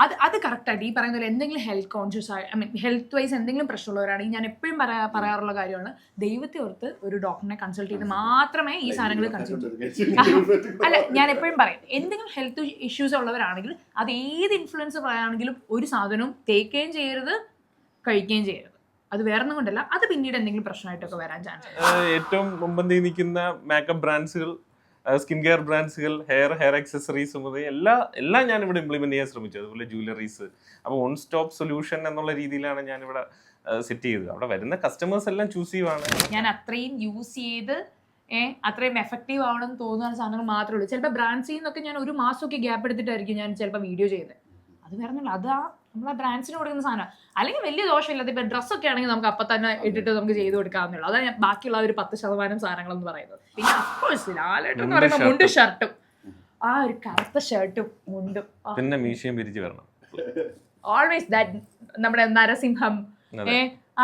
അത് കറക്റ്റായിട്ട് ഈ പറയുന്ന പോലെ എന്തെങ്കിലും ഹെൽത്ത് കോൺഷ്യസ് ആയി ഹെൽത്ത് വൈസ് എന്തെങ്കിലും പ്രശ്നമുള്ളവരാണെങ്കിൽ ഞാൻ എപ്പോഴും പറയാറുള്ള കാര്യമാണ് ദൈവത്തെ ഓർത്ത് ഒരു ഡോക്ടറിനെ കൺസൾട്ട് ചെയ്ത് മാത്രമേ ഈ സാധനങ്ങൾ കൺസൾട്ട് അല്ല ഞാൻ എപ്പോഴും പറയും എന്തെങ്കിലും ഹെൽത്ത് ഇഷ്യൂസ് ഉള്ളവരാണെങ്കിൽ അത് ഏത് ഇൻഫ്ലുവൻസർ ആണെങ്കിലും ഒരു സാധനവും തേക്കുകയും ചെയ്യരുത് കഴിക്കുകയും ചെയ്യരുത്. അത് വേറെ ഒന്നും കൊണ്ടല്ല, അത് പിന്നീട് എന്തെങ്കിലും പ്രശ്നമായിട്ടൊക്കെ വരാൻ ചാൻസ്. ഏറ്റവും മുമ്പന്തി നിൽക്കുന്ന മേക്കപ്പ് ബ്രാൻഡ്സുകൾ, സ്കിൻ കെയർ ബ്രാൻഡ്സുകൾ, ഹെയർ ആക്സസറീസ് മുതൽ എല്ലാം ഞാനിവിടെ ഇംപ്ലിമെന്റ് ചെയ്യാൻ ശ്രമിച്ചു. അതുപോലെ ജ്വല്ലറീസ്. അപ്പോൾ വൺ സ്റ്റോപ്പ് സൊല്യൂഷൻ എന്നുള്ള രീതിയിലാണ് ഞാനിവിടെ സെറ്റ് ചെയ്തത്. അവിടെ വരുന്ന കസ്റ്റമേഴ്സ് എല്ലാം ചൂസീവ് ആണ്. ഞാൻ അത്രയും യൂസ് ചെയ്ത് അത്രയും എഫക്റ്റീവ് ആവണമെന്ന് തോന്നുന്ന സാധനങ്ങൾ മാത്രമേ ഉള്ളൂ. ചിലപ്പോൾ ബ്രാൻഡ്സിൽ നിന്നൊക്കെ ഞാൻ ഒരു മാസമൊക്കെ ഗ്യാപ്പ് എടുത്തിട്ടായിരിക്കും ഞാൻ ചിലപ്പോൾ വീഡിയോ ചെയ്യുന്നത്. അത് വേറെ ഒന്നുമില്ല, അതാ നമ്മളാ ബ്രാൻഡ്സിന് കൊടുക്കുന്ന സാധനം. അല്ലെങ്കിൽ വലിയ ദോഷമില്ലാത്ത ഇപ്പം ഡ്രസ്സൊക്കെ ആണെങ്കിൽ നമുക്ക് അപ്പം തന്നെ ഇട്ടിട്ട് നമുക്ക് ചെയ്ത് കൊടുക്കാവുന്നുള്ളൂ. അതാണ് ഞാൻ ബാക്കിയുള്ള ഒരു 10% സാധനങ്ങളെന്ന് പറയുന്നത്. പിന്നെ അഫ്കോഴ്സ് ലാലേട്ടൻ എന്ന് പറയുമ്പോൾ മുണ്ടും ഷർട്ടും, ആ ഒരു കറുത്ത ഷർട്ടും മുണ്ടും, പിന്നെ മീശയും പിരിച്ചു വരണം. ഓൾവേസ് ദാറ്റ് നമ്മുടെ നരസിംഹം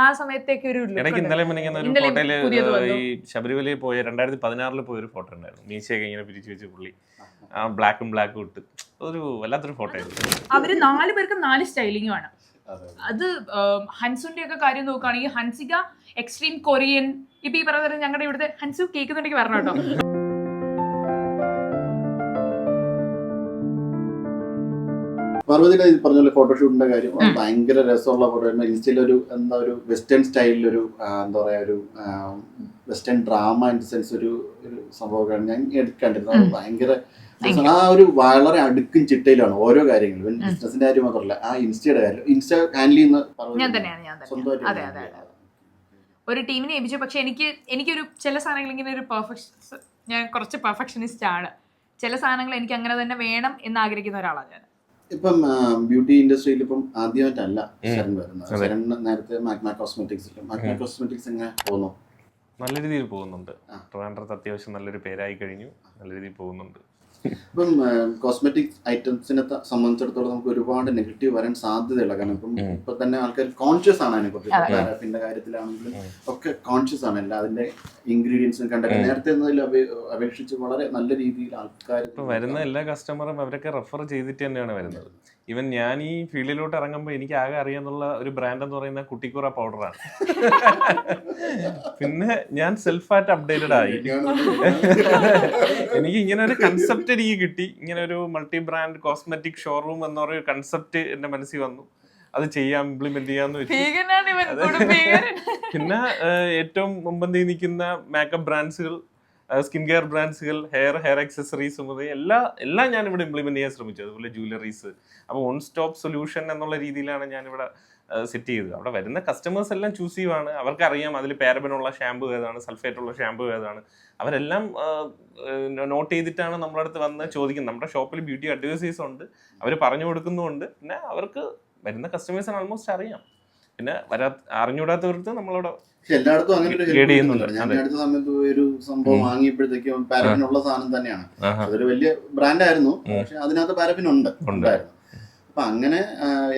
ആ സമയത്തേക്ക് ഒരു ഇടയ്ക്ക് ഇന്നലെ ഈ ശബരിമലയിൽ പോയ 2016 പോയ ഒരു ഫോട്ടോ ഉണ്ടായിരുന്നു. മീശയൊക്കെ ഇങ്ങനെ പിരിച്ചു വെച്ച് പുള്ളി ബ്ലാക്കും ഇട്ട് ഒരു വല്ലാത്തൊരു ഫോട്ടോ ആയിരുന്നു. അവര് 4 പേർക്കും 4 സ്റ്റൈലിംഗുമാണ്. അത് ഹൻസുന്റെ ഒക്കെ കാര്യം നോക്കുകയാണെങ്കിൽ ഹൻസിക എക്സ്ട്രീം കൊറിയൻ. ഇപ്പൊ ഈ പറയുന്നത് ഞങ്ങളുടെ ഇവിടുത്തെ ഹൻസു കേൾക്കുന്നുണ്ടെങ്കിൽ പറഞ്ഞു കേട്ടോ. പാർവതിയുടെ പറഞ്ഞ പോലെ ഫോട്ടോഷൂട്ടിന്റെ കാര്യം ഭയങ്കര രസമുള്ള ഫോട്ടോ. ഇൻസ്റ്റയിലൊരു ഒരു വെസ്റ്റേൺ സ്റ്റൈലിലൊരു എന്താ പറയാ ഒരു വെസ്റ്റേൺ ഡ്രാമ ഇൻ സെൻസ് ഒരു സംഭവമാണ് ഞാൻ കണ്ടിരുന്നത്. ഭയങ്കര ആ ഒരു വളരെ അടുക്കും ചിട്ടയിലാണ് ഓരോ കാര്യങ്ങളും. ബിസിനസിന്റെ കാര്യം മാത്രമല്ല, ആ ഇൻസ്റ്റയുടെ കാര്യം. ഇൻസ്റ്റ ഹാൻഡിൽ ചെയ്യുന്ന ഒരു ടീമിനെ ഏൽപ്പിച്ചു. പക്ഷെ എനിക്കൊരു ചില സാധനങ്ങൾ ഇങ്ങനെ ഒരു ഞാൻ കുറച്ച് പെർഫെക്ഷനിസ്റ്റ് ആണ്. ചില സാധനങ്ങൾ എനിക്ക് അങ്ങനെ തന്നെ വേണം എന്ന് ആഗ്രഹിക്കുന്ന ഒരാളാണ് ഞാൻ. ഇപ്പം ബ്യൂട്ടി ഇൻഡസ്ട്രിയിൽ ഇപ്പം ആദ്യമായിട്ടല്ല ശരൺ വരുന്നത്. ശരൺ നേരത്തെ മാഗ്ന കോസ്മെറ്റിക്സ് എങ്ങനെ പോകുന്നു? നല്ല രീതിയിൽ പോകുന്നുണ്ട്. ട്രിവാൻഡ്രത്ത് അത്യാവശ്യം നല്ലൊരു പേരായി കഴിഞ്ഞു, നല്ല രീതിയിൽ പോകുന്നുണ്ട്. ഇപ്പം കോസ്മെറ്റിക് ഐറ്റംസിനെ സംബന്ധിച്ചിടത്തോളം നമുക്ക് ഒരുപാട് നെഗറ്റീവ് വരാൻ സാധ്യതയുള്ള. കാരണം ഇപ്പൊ തന്നെ ആൾക്കാർ കോൺഷ്യസ് ആണ് അതിനെക്കുറിച്ച്. പാരഫിന്റെ കാര്യത്തിലാണെങ്കിലും ഒക്കെ കോൺഷ്യസ് ആണ്. എല്ലാ അതിന്റെ ഇൻഗ്രീഡിയൻസും കണ്ടൊക്കെ നേരത്തെ അപേക്ഷിച്ച് വളരെ നല്ല രീതിയിൽ ആൾക്കാർ വരുന്ന എല്ലാ കസ്റ്റമറും അവരൊക്കെ റെഫർ ചെയ്തിട്ട് തന്നെയാണ് വരുന്നത്. ഈവൻ ഞാൻ ഈ ഫീൽഡിലോട്ട് ഇറങ്ങുമ്പോൾ എനിക്ക് ആകെ അറിയാന്നുള്ള ഒരു ബ്രാൻഡ് എന്ന് പറയുന്ന കുട്ടിക്കൂറ പൗഡറാണ്. പിന്നെ ഞാൻ സെൽഫായിട്ട് അപ്ഡേറ്റഡ് ആയി. എനിക്ക് ഇങ്ങനെ ഒരു കൺസെപ്റ്റ് എനിക്ക് കിട്ടി. ഇങ്ങനെ ഒരു മൾട്ടി ബ്രാൻഡ് കോസ്മെറ്റിക് ഷോറൂം എന്ന് പറയുന്ന കൺസെപ്റ്റ് എന്റെ മനസ്സിൽ വന്നു. അത് ചെയ്യാം, ഇംപ്ലിമെന്റ് ചെയ്യാന്ന് വെച്ചു. പിന്നെ ഏറ്റവും മുമ്പന്തി നിൽക്കുന്ന മേക്കപ്പ് ബ്രാൻഡ്സുകൾ, സ്കിൻ കെയർ ബ്രാൻഡ്സുകൾ, ഹെയർ ആക്സസറീസ് മുതൽ എല്ലാം ഞാനിവിടെ ഇംപ്ലിമെന്റ് ചെയ്യാൻ ശ്രമിച്ചു. അതുപോലെ ജ്വല്ലറീസ്. അപ്പോൾ വൺ സ്റ്റോപ്പ് സൊല്യൂഷൻ എന്നുള്ള രീതിയിലാണ് ഞാനിവിടെ സെറ്റ് ചെയ്തത്. അവിടെ വരുന്ന കസ്റ്റമേഴ്സ് എല്ലാം ചൂസീവ് ആണ്. അവർക്കറിയാം അതിൽ പാരബനുള്ള ഷാമ്പു ഏതാണ്, സൾഫേറ്റ് ഉള്ള ഷാമ്പു ഏതാണ്. അവരെല്ലാം നോട്ട് ചെയ്തിട്ടാണ് നമ്മുടെ അടുത്ത് വന്ന് ചോദിക്കുന്നത്. നമ്മുടെ ഷോപ്പിൽ ബ്യൂട്ടി അഡ്വൈസേഴ്സ് ഉണ്ട്, അവർ പറഞ്ഞു കൊടുക്കുന്നുമുണ്ട്. പിന്നെ അവർക്ക് വരുന്ന കസ്റ്റമേഴ്സിന് ഓൾമോസ്റ്റ് അറിയാം. പിന്നെ അറിഞ്ഞുകൂടാത്തവർക്ക് നമ്മളവിടെ എല്ലായിടത്തും അങ്ങനെ ഒരു ഞാൻ അടുത്ത സമയത്ത് ഒരു സംഭവം വാങ്ങിയപ്പോഴത്തേക്കും പാരഫിനുള്ള സാധനം തന്നെയാണ്. അതൊരു വലിയ ബ്രാൻഡായിരുന്നു, പക്ഷെ അതിനകത്ത് പാരഫിൻ ഉണ്ടായിരുന്നു. അപ്പൊ അങ്ങനെ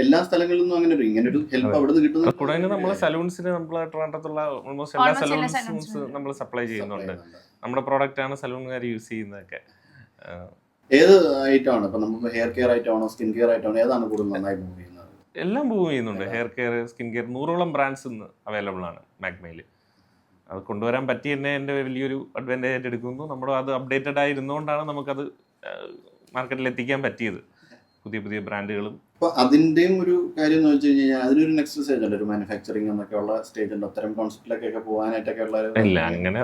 എല്ലാ സ്ഥലങ്ങളിൽ നിന്നും അങ്ങനെ ഇങ്ങനൊരു ഹെൽപ്പ് അവിടെ നിന്ന് കിട്ടുന്നു. കൂടാതെ നമ്മളെ സലൂൺസിന് നമ്മളെ ട്രിവാൻഡ്രത്തുള്ള ഓൾമോസ്റ്റ് എല്ലാ സലൂൺസ് നമ്മൾ സപ്ലൈ ചെയ്യുന്നുണ്ട്. നമ്മുടെ പ്രോഡക്റ്റ് ആണ് സലൂണുകാർ യൂസ് ചെയ്യുന്നതൊക്കെ. ഏത് ഐറ്റം ആണ് ഇപ്പൊ നമുക്ക് ഹെയർ കെയർ ഐറ്റം ആണോ, സ്കിൻ കെയർ ഐറ്റം ആണോ, ഏതാണ് കൂടുതൽ നന്നായി മൂവ് ചെയ്യുന്നത്? എല്ലാം മൂവ് ചെയ്യുന്നുണ്ട്. ഹെയർ കെയർ, സ്കിൻ കെയർ 100ഓളം ബ്രാൻഡ്സ് ഇന്ന് അവൈലബിൾ ആണ് മാഗ്മയിൽ. അത് കൊണ്ടുവരാൻ പറ്റി തന്നെ എൻ്റെ വലിയൊരു അഡ്വാൻറ്റേജ് ആയിട്ട് എടുക്കുന്നു. നമ്മുടെ അത് അപ്ഡേറ്റഡ് ആയിരുന്നുകൊണ്ടാണ് നമുക്കത് മാർക്കറ്റിൽ എത്തിക്കാൻ പറ്റിയത്. പുതിയ ബ്രാൻഡുകളും. അപ്പോൾ അതിൻ്റെയും ഒരു കാര്യം എന്ന് വെച്ച് കഴിഞ്ഞാൽ അതിനൊരു നെക്സ്റ്റ് സ്റ്റേജ് ഉണ്ട്, ഒരു മാനുഫാക്ചറിങ് എന്നൊക്കെ ഉള്ള സ്റ്റേജ് ഉണ്ട്. അത്തരം കോൺസെപ്റ്റിലൊക്കെ പോകാനായിട്ടൊക്കെ ഉള്ള ഇല്ല അങ്ങനെ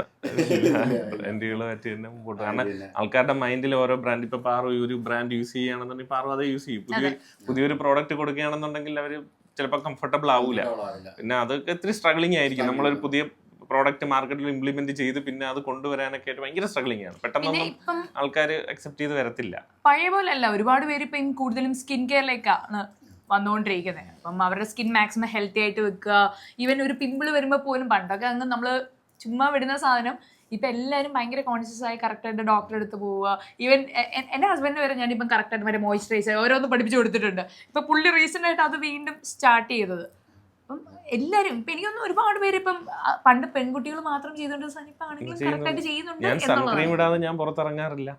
ബ്രാൻഡുകൾ പറ്റി തന്നെ മുമ്പോട്ട്. കാരണം ആൾക്കാരുടെ മൈൻഡിൽ ഓരോ ബ്രാൻഡ്, ഇപ്പൊ പാറു ഒരു ബ്രാൻഡ് യൂസ് ചെയ്യുകയാണെന്നുണ്ടെങ്കിൽ പാറു അത് യൂസ് ചെയ്യും. പുതിയൊരു പ്രോഡക്റ്റ് കൊടുക്കുകയാണെന്നുണ്ടെങ്കിൽ അവർ ചിലപ്പോൾ കംഫർട്ടബിൾ ആവൂല. പിന്നെ അതൊക്കെ ഇത്തിരി സ്ട്രഗ്ലിംഗ് ആയിരിക്കും. നമ്മളൊരു പുതിയ പ്രോഡക്റ്റ് മാർക്കറ്റിൽ ഇംപ്ലിമെന്റ് ചെയ്ത് പിന്നെ അത് കൊണ്ടുവരാനൊക്കെ ആയിട്ട് ഭയങ്കര സ്ട്രഗ്ലിംഗ് ആണ്. പെട്ടെന്നൊന്നും ആൾക്കാർ അക്സെപ്റ്റ് ചെയ്ത് വരത്തില്ല. പഴയ പോലെ അല്ല, ഒരുപാട് പേര് ഇപ്പം കൂടുതലും സ്കിൻ കെയറിലേക്കാണ് വന്നുകൊണ്ടിരിക്കുന്നത്. അപ്പം അവരുടെ സ്കിൻ മാക്സിമം ഹെൽത്തി ആയിട്ട് വെക്കുക. ഈവൻ ഒരു പിമ്പിൾ വരുമ്പോൾ പോലും പണ്ടൊക്കെ അങ്ങ് നമ്മൾ ചുമ്മാ വിടുന്ന സാധനം ഇപ്പം എല്ലാവരും ഭയങ്കര കോൺഷ്യസ് ആയി കറക്റ്റായിട്ട് ഡോക്ടറെ അടുത്ത് പോവുക. ഈവൻ എൻ്റെ ഹസ്ബൻഡ് വരെ ഞാനിപ്പം കറക്റ്റായിട്ട് വരെ മോയ്സ്ചറൈസർ ഓരോന്ന് പഠിപ്പിച്ച് കൊടുത്തിട്ടുണ്ട്. ഇപ്പം പുള്ളി റീസെൻ്റ് ആയിട്ട് അത് വീണ്ടും സ്റ്റാർട്ട് ചെയ്തത്. അപ്പം എല്ലാവരും ഇപ്പം എനിക്കൊന്നും ഒരുപാട് പേര് ഇപ്പം പണ്ട് പെൺകുട്ടികൾ മാത്രം ചെയ്തുകൊണ്ട് ഇപ്പം ആണെങ്കിലും കറക്റ്റായിട്ട് ചെയ്യുന്നുണ്ട്. ഞാൻ സൺക്രീം ഇടാതെ ഞാൻ പുറത്തിറങ്ങാറില്ല.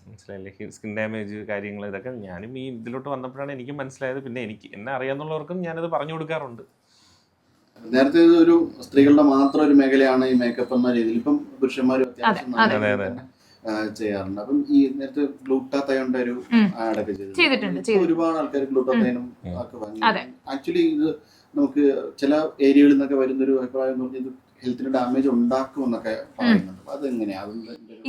മനസ്സിലായില്ലേ, സ്കിൻ ഡാമേജ് കാര്യങ്ങൾ ഇതൊക്കെ ഞാനും ഈ ഇതിലോട്ട് വന്നപ്പോഴാണ് എനിക്ക് മനസ്സിലായത്. പിന്നെ എന്നെ അറിയാവുന്നവർക്കും ഞാനത് പറഞ്ഞു കൊടുക്കാറുണ്ട്. നേരത്തെ ഇത് ഒരു സ്ത്രീകളുടെ മാത്രം ഒരു മേഖലയാണ് ഈ മേക്കപ്പ് എന്ന രീതിയിൽ, ഇപ്പം പുരുഷന്മാരും അത്യാവശ്യം ചെയ്യാറുണ്ട്. അപ്പം ഈ നേരത്തെ ഗ്ലൂട്ടാത്തയോണ്ട് ഒരു ആഡൊക്കെ ചെയ്തിട്ടുണ്ട്. ഒരുപാട് ആൾക്കാർ ഗ്ലൂട്ടാത്തയനും ഒക്കെ വാങ്ങി. ആക്ച്വലി ഇത് നമുക്ക് ചില ഏരിയകളിൽ നിന്നൊക്കെ വരുന്നൊരു അഭിപ്രായം എന്ന് പറഞ്ഞാൽ ഹെൽത്തിന് ഡാമേജ് ഉണ്ടാക്കും എന്നൊക്കെ പറയുന്നുണ്ട്. അതെങ്ങനെയാ?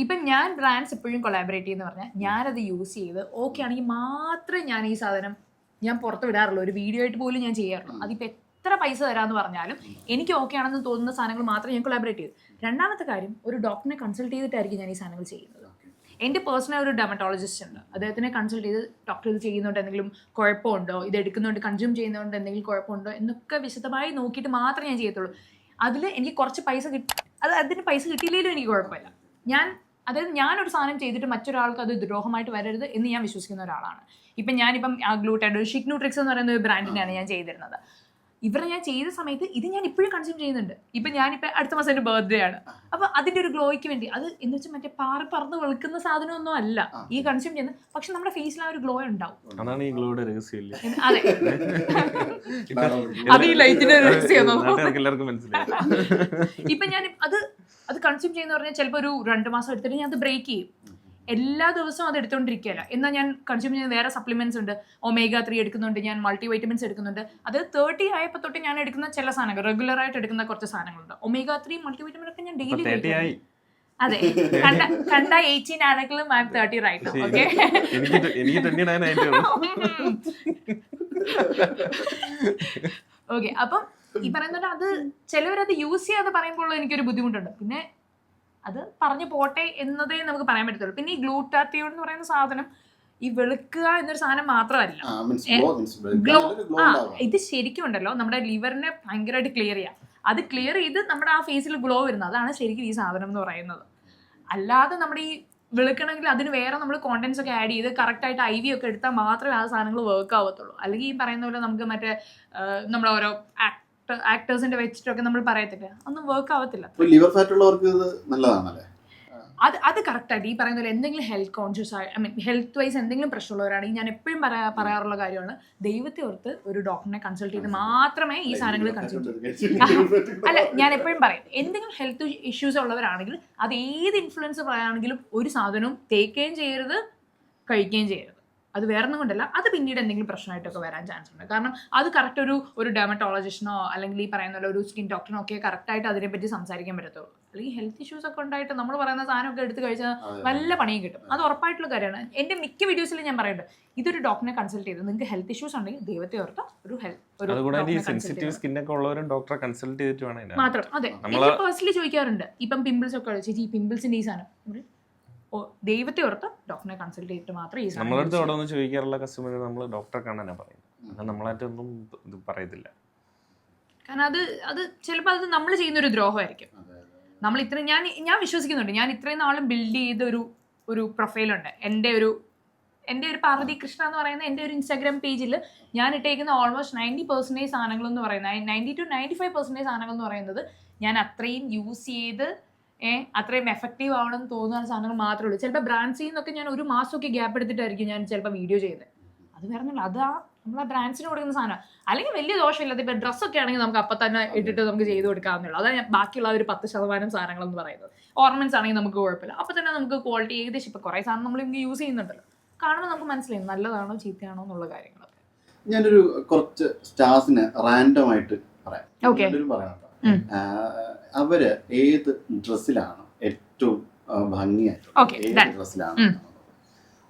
ഇപ്പം ഞാൻ ബ്രാൻഡ്സ് എപ്പോഴും കൊളാബറേറ്റ് ചെയ്യുന്ന പറഞ്ഞാൽ ഞാനത് യൂസ് ചെയ്ത് ഓക്കെ ആണെങ്കിൽ മാത്രമേ ഞാൻ ഈ സാധനം ഞാൻ പുറത്ത് വിടാറുള്ളൂ. ഒരു വീഡിയോ ആയിട്ട് പോലും ഞാൻ ചെയ്യാറുള്ളൂ. അതിപ്പോൾ എത്ര പൈസ തരാമെന്ന് പറഞ്ഞാലും എനിക്ക് ഓക്കെ ആണെന്ന് തോന്നുന്ന സാധനങ്ങൾ മാത്രമേ ഞാൻ കൊളാബറേറ്റ് ചെയ്തു. രണ്ടാമത്തെ കാര്യം, ഒരു ഡോക്ടറിനെ കൺസൾട്ട് ചെയ്തിട്ടായിരിക്കും ഞാൻ ഈ സാധനങ്ങൾ ചെയ്യുന്നത്. എൻ്റെ പേഴ്സണൽ ഒരു ഡെർമറ്റോളജിസ്റ്റ് ഉണ്ട്, അദ്ദേഹത്തിനെ കൺസൾട്ട് ചെയ്ത് ഡോക്ടർ ഇത് ചെയ്യുന്നതുകൊണ്ട് എന്തെങ്കിലും കുഴപ്പമുണ്ടോ, ഇത് എടുക്കുന്നതുകൊണ്ട് കൺസ്യൂം ചെയ്യുന്നതുകൊണ്ട് എന്തെങ്കിലും കുഴപ്പമുണ്ടോ എന്നൊക്കെ വിശദമായി നോക്കിയിട്ട് മാത്രമേ ഞാൻ ചെയ്യത്തുള്ളൂ. അതിൽ എനിക്ക് കുറച്ച് പൈസ അതിന് പൈസ കിട്ടിയില്ലെങ്കിലും എനിക്ക് കുഴപ്പമില്ല. ഞാനൊരു സാധനം ചെയ്തിട്ട് മറ്റൊരാൾക്ക് അത് ദ്രോഹമായിട്ട് വരരുത് എന്ന് ഞാൻ വിശ്വസിക്കുന്ന ഒരാളാണ്. ഞാനിപ്പം ഗ്ലൂട്ടൈഡ് ഷിഗ്നൂട്രിക്സ് എന്ന് പറയുന്ന ഒരു ബ്രാൻഡിനെയാണ് ഞാൻ ചെയ്തിരുന്നത്. ഇവരെ ഞാൻ ചെയ്ത സമയത്ത് ഇത് ഞാൻ ഇപ്പോഴും കൺസ്യൂം ചെയ്യുന്നുണ്ട്. ഞാനിപ്പോൾ അടുത്ത മാസം എൻ്റെ ബർത്ത്ഡേ ആണ്. അപ്പോൾ അതിൻ്റെ ഒരു ഗ്ലോയ്ക്ക് വേണ്ടി, അത് എന്ന് വെച്ചാൽ മറ്റേ പറന്ന് വെളുക്കുന്ന സാധനമൊന്നും അല്ല ഈ കൺസ്യൂം ചെയ്യുന്നത്, പക്ഷെ നമ്മുടെ ഫേസിൽ ആ ഒരു ഗ്ലോ ഉണ്ടാവും. അതാണ് ഈ ഗ്ലോയുടെ രഹസ്യം. അതെ, അത് ഈ ലൈറ്റിന്റെ രഹസ്യം. ഇപ്പം ഞാൻ അത് കൺസ്യൂം ചെയ്യുന്ന പറഞ്ഞാൽ ചിലപ്പോൾ ഒരു 2 മാസം എടുത്തിട്ട് ഞാൻ അത് ബ്രേക്ക് ചെയ്യും. എല്ലാ ദിവസവും അത് എടുത്തുകൊണ്ടിരിക്കുകയല്ല. എന്നാൽ ഞാൻ കൺസ്യൂം ചെയ്യുന്ന വേറെ സപ്ലിമെന്റ്സ് ഉണ്ട്. omega-3 എടുക്കുന്നുണ്ട്, ഞാൻ മൾട്ടി വൈറ്റമിൻസ് എടുക്കുന്നുണ്ട്. അത് 30 ആയപ്പോൾ തൊട്ട് ഞാൻ എടുക്കുന്ന ചില സാധനങ്ങൾ, റെഗുലർ ആയിട്ട് എടുക്കുന്ന കുറച്ച് സാധനങ്ങളുണ്ട്. omega-3 മൾട്ടി വൈറ്റമിൻ ഒക്കെ ഞാൻ ഡെയിലി അതെ, കണ്ട 18 ആണെങ്കിലും I am 30 right now. Okay, okay. അപ്പം ഈ പറയുന്നത് അത് ചിലവരത് യൂസ് ചെയ്യാതെ പറയുമ്പോൾ എനിക്കൊരു ബുദ്ധിമുട്ടുണ്ട്. പിന്നെ അത് പറഞ്ഞു പോട്ടെ എന്നതേ നമുക്ക് പറയാൻ പറ്റത്തുള്ളൂ. പിന്നെ ഈ ഗ്ലൂട്ടാത്തിയോൺ എന്ന് പറയുന്ന സാധനം ഈ വെളുക്കുക എന്നൊരു സാധനം മാത്രമല്ല, ഇത് ശരിക്കും ഉണ്ടല്ലോ നമ്മുടെ ലിവറിനെ ഭയങ്കരമായിട്ട് ക്ലിയർ ചെയ്യാം. അത് ക്ലിയർ ചെയ്ത് നമ്മുടെ ആ ഫേസിൽ ഗ്ലോ വരുന്നത്, അതാണ് ശരിക്കും ഈ സാധനം എന്ന് പറയുന്നത്. അല്ലാതെ നമ്മുടെ ഈ വെളുക്കണമെങ്കിൽ അതിന് വേറെ നമ്മൾ കോണ്ടന്റ്സ് ഒക്കെ ആഡ് ചെയ്ത് കറക്റ്റായിട്ട് IV ഒക്കെ എടുത്താൽ മാത്രമേ ആ സാധനങ്ങൾ വർക്ക് ആവത്തുള്ളൂ. അല്ലെങ്കിൽ ഈ പറയുന്ന പോലെ നമുക്ക് മറ്റേ നമ്മുടെ ഓരോ ആക്ടേഴ്സിന്റെ വെച്ചിട്ടൊക്കെ നമ്മൾ പറയത്തില്ല, ഒന്നും വർക്ക് ആവത്തില്ല. ലിവർ ഫാറ്റ് ഉള്ളവർക്ക് ഇത് നല്ലതാണല്ലേ? അത് കറക്റ്റായിട്ട് ഈ പറയുന്ന പോലെ എന്തെങ്കിലും ഹെൽത്ത് കോൺഷ്യസ് ആയി ഹെൽത്ത് വൈസ് എന്തെങ്കിലും പ്രശ്നമുള്ളവരാണെങ്കിൽ ഞാൻ എപ്പോഴും പറയാറുള്ള കാര്യമാണ്, ദൈവത്തെ ഓർത്ത് ഒരു ഡോക്ടറിനെ കൺസൾട്ട് ചെയ്ത് മാത്രമേ ഈ സാധനങ്ങൾ കൺസ്യൂം ചെയ്യൂ. അല്ല, ഞാൻ എപ്പോഴും പറയും, എന്തെങ്കിലും ഹെൽത്ത് ഇഷ്യൂസ് ഉള്ളവരാണെങ്കിൽ അത് ഏത് ഇൻഫ്ലുവൻസ് പറയുകയാണെങ്കിലും ഒരു സാധനവും തേക്കുകയും ചെയ്യരുത്, കഴിക്കുകയും ചെയ്യരുത്. അത് വേറെ ഒന്നും കൊണ്ടല്ല, അത് പിന്നീട് എന്തെങ്കിലും പ്രശ്നമായിട്ടൊക്കെ വരാൻ ചാൻസ് ഉണ്ട്. കാരണം അത് കറക്റ്റ് ഒരു ഡെർമറ്റോളജിസ്റ്റിനോ അല്ലെങ്കിൽ ഈ പറയുന്ന പോലെ ഒരു സ്കിൻ ഡോക്ടറിനോ ഒക്കെ കറക്റ്റായിട്ട് അതിനെപ്പറ്റി സംസാരിക്കാൻ പറ്റത്തുള്ളൂ. അല്ലെങ്കിൽ ഹെൽത്ത് ഇഷ്യൂസ് ഒക്കെ ഉണ്ടായിട്ട് നമ്മൾ പറയുന്ന സാധനമൊക്കെ എടുത്ത് കഴിച്ചാൽ നല്ല പണിയും കിട്ടും. അത് ഉറപ്പായിട്ടുള്ള കാര്യമാണ്. എൻ്റെ മിക്ക വീഡിയോസിലും ഞാൻ പറയുന്നത്, ഇതൊരു ഡോക്ടറിനെ കൺസൾട്ട് ചെയ്ത് നിങ്ങൾക്ക് ഹെൽത്ത് ഇഷ്യൂസ് ഉണ്ടെങ്കിൽ ദൈവത്തെ ഓർത്ത് മാത്രം. അതെ, എനിക്ക് പേഴ്സണലി ചോദിക്കാറുണ്ട്, ഇപ്പം പിമ്പിൾസ് ഒക്കെ ചേച്ചി ഈ പിമ്പിൾസിന്റെ ഈ സാധനം ദൈവത്തെ ഓർത്ത് ഡോക്ടറിനെ കൺസൾട്ട് ചെയ്തിട്ട് മാത്രമേ ഈ നമ്മളടുത്ത് അവിടെ ഒന്ന് ചോദിക്കാറുള്ള കസ്റ്റമർ നമ്മൾ ഡോക്ടറെ കാണാനാ പറയുന്നത്, നമ്മളായിട്ടൊന്നും ഇത് പറയത്തില്ല. കാരണം അത് ചിലപ്പോൾ അത് നമ്മൾ ചെയ്യുന്നൊരു ദ്രോഹമായിരിക്കും. നമ്മൾ ഇത്രയും ഞാൻ വിശ്വസിക്കുന്നുണ്ട്, ഞാൻ ഇത്രയും നാളും ബിൽഡ് ചെയ്ത ഒരു പ്രൊഫൈലുണ്ട്. എൻ്റെ ഒരു പാർവതി കൃഷ്ണ എന്ന് പറയുന്ന എൻ്റെ ഒരു ഇൻസ്റ്റാഗ്രാം പേജിൽ ഞാൻ ഇട്ടേക്കുന്ന ഓൾമോസ്റ്റ് 90% സാധനങ്ങൾ എന്ന് പറയുന്നത് 90 to 95% സാധനങ്ങൾ എന്ന് പറയുന്നത് ഞാൻ അത്രയും യൂസ് ചെയ്ത് അത്രയും എഫക്റ്റീവ് ആവണമെന്ന് തോന്നുന്ന സാധനങ്ങൾ മാത്രമേ ഉള്ളൂ. ചിലപ്പോൾ ബ്രാൻഡ്സിൽ നിന്നൊക്കെ ഞാൻ ഒരു മാസമൊക്കെ ഗ്യാപ്പ് എടുത്തിട്ടായിരിക്കും ഞാൻ ചിലപ്പോൾ വീഡിയോ ചെയ്യുന്നത്. അത് വേറെ ഒന്നുമില്ല, അത് നമ്മൾ ആ ബ്രാൻഡ്സിന് കൊടുക്കുന്ന സാധനം. അല്ലെങ്കിൽ വലിയ ദോഷമില്ലാത്ത ഇപ്പോൾ ഡ്രസ്സൊക്കെ ആണെങ്കിൽ നമുക്ക് അപ്പം തന്നെ ഇട്ടിട്ട് നമുക്ക് ചെയ്ത് കൊടുക്കാവുന്നുള്ളൂ. അതാണ് ബാക്കിയുള്ള ഒരു 10% സാധനങ്ങൾ എന്ന് പറയുന്നത്. ഓർണമെന്റ്സ് ആണെങ്കിൽ നമുക്ക് കുഴപ്പമില്ല, അപ്പം തന്നെ നമുക്ക് ക്വാളിറ്റി ഏകദേശം ഇപ്പോൾ കുറേ സാധനം നമ്മൾ ഇങ്ങനെ യൂസ് ചെയ്യുന്നുണ്ടല്ലോ, കാണുമ്പോൾ നമുക്ക് മനസ്സിലായി നല്ലതാണോ ചീത്തയാണോ എന്നുള്ള കാര്യങ്ങളൊക്കെ. ഞാനൊരു കുറച്ച് സ്റ്റാർസിന് റാൻഡം ആയിട്ട് പറയാം. അവര് ഏത് ഡ്രസ്സിലാണ് ഏറ്റവും ഭംഗിയായിട്ട് ഏത് ഡ്രസ്സിലാണ്?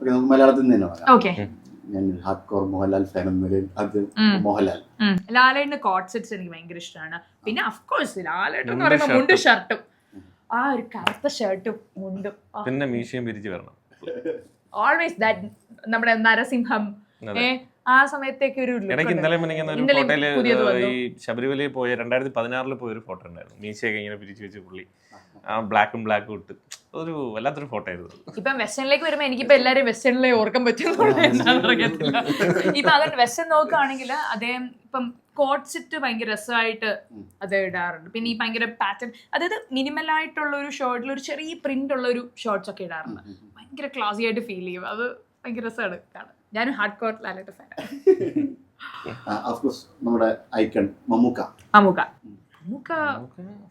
നമുക്ക് മലയാളത്തിൽ നിന്ന് തന്നെ പറയാം. ഞാൻ ഹാർഡ്കോർ മോഹൻലാൽ ഫാൻ എന്നതിൽ അത് മോഹൻലാൽ. ലാലേട്ടന്റെ കോട്ട് സെറ്റ്സ് എനിക്ക് ഭയങ്കര ഇഷ്ടമാണ്. പിന്നെ അഫ്കോഴ്സ് ലാലേട്ടൻ എന്ന് പറയുമ്പോൾ മുണ്ടും ഷർട്ടും, ആ ഒരു കറുത്ത ഷർട്ടും മുണ്ടും, പിന്നെ മീശയും പിരിച്ചു വരണം. ഓൾവേസ് ദാറ്റ് നമ്മുടെ നരസിംഹം ആ സമയത്തേക്ക് ഒരു ഇന്നലെ ഫോട്ടോയില് ഈ ശബരിമലയിൽ പോയ 2016 പോയ ഒരു ഫോട്ടോ ഉണ്ടായിരുന്നു. മീശയൊക്കെ ഇങ്ങനെ പിരിച്ചു വെച്ച് പുള്ളി ബ്ലാക്കും ഇട്ട് ഒരു വല്ലാത്തൊരു ഫോട്ടോ ആയിരുന്നു. ഇപ്പം വെസ്റ്റേണിലേക്ക് വരുമ്പോൾ എനിക്കിപ്പോ എല്ലാരും വെസ്റ്റേണിലെ ഓർക്കാൻ പറ്റുന്ന ഇപ്പൊ അതുകൊണ്ട് വെസ്റ്റേൺ നോക്കുകയാണെങ്കിൽ അദ്ദേഹം ഇപ്പം കോട്ട് സെറ്റ് ഭയങ്കര രസമായിട്ട് അത് ഇടാറുണ്ട്. പിന്നെ ഈ ഭയങ്കര പാറ്റേൺ, അതായത് മിനിമൽ ആയിട്ടുള്ള ഒരു ഷർട്ടിൽ ഒരു ചെറിയ പ്രിന്റ് ഉള്ള ഒരു ഷോർട്സ് ഒക്കെ ഇടാറുണ്ട്. ഭയങ്കര ക്ലാസി ആയിട്ട് ഫീൽ ചെയ്യും. അത് ഭയങ്കര രസമാണ് കാണാൻ. ഞാനും ഹാർഡ് കോർ ലാലേട്ട ഫാനാണ്. നമ്മുടെ icon Mammookka.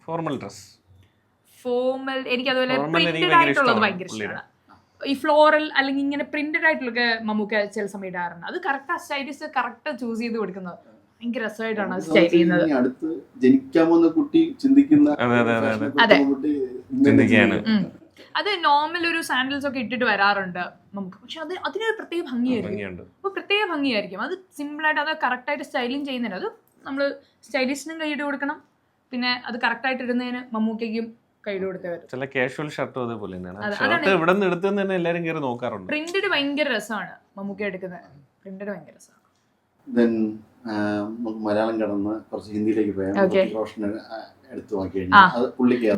Formal dress, formal എനിക്ക് അതുപോലെ പ്രിന്റഡ് ആയിട്ടുള്ളത് ഭയങ്കര ഇഷ്ടമാണ്. ഈ ഫ്ലോറൽ അല്ലെങ്കിൽ ഇങ്ങനെ പ്രിന്റഡ് ആയിട്ടുള്ളൊക്കെ മമ്മൂക്ക ചില സമയം ഇടാറുണ്ട്. അത് കറക്റ്റ് സ്റ്റൈലിസ്റ്റ് കറക്റ്റ് ചൂസ് ചെയ്ത് കൊടുക്കുന്നത് ഭയങ്കര രസമായിട്ടാണ് സ്റ്റൈൽ ചെയ്യുന്നത്. അടുത്ത് ജനിക്കാൻ പോകുന്ന കുട്ടി ചിന്തിക്കുന്ന അത് നോർമൽ ഒരു സാൻഡൽസ് ഒക്കെ ഇട്ടിട്ട് വരാറുണ്ട് നമുക്ക്. പക്ഷെ അത് അതിനൊരു പ്രത്യേക ഭംഗിയായിരിക്കും. അപ്പൊ പ്രത്യേക ഭംഗിയായിരിക്കും. അത് സിമ്പിളായിട്ട് അത് കറക്റ്റായിട്ട് സ്റ്റൈലിങ് ചെയ്യുന്നതിന് അത് നമ്മൾ സ്റ്റൈലിസ്റ്റിനും കൈയിട്ട് കൊടുക്കണം. പിന്നെ അത് കറക്റ്റായിട്ട് ഇടുന്നതിന് മമ്മൂക്കയ്ക്കും കൈയിട്ട് കൊടുത്തേ വരും. ചില കാഷ്വൽ ഷർട്ടും അതേപോലെ തന്നെയാണ്. എല്ലാവരും കയറി നോക്കാറുണ്ട്. പ്രിന്റഡ് ഭയങ്കര രസമാണ് മമ്മൂക്ക എടുക്കുന്നത്. പ്രിന്റഡ് ഭയങ്കര രസമാണ്. മലയാളം കടന്ന് കുറച്ച് ഹിന്ദിയിലേക്ക് പോയാൽ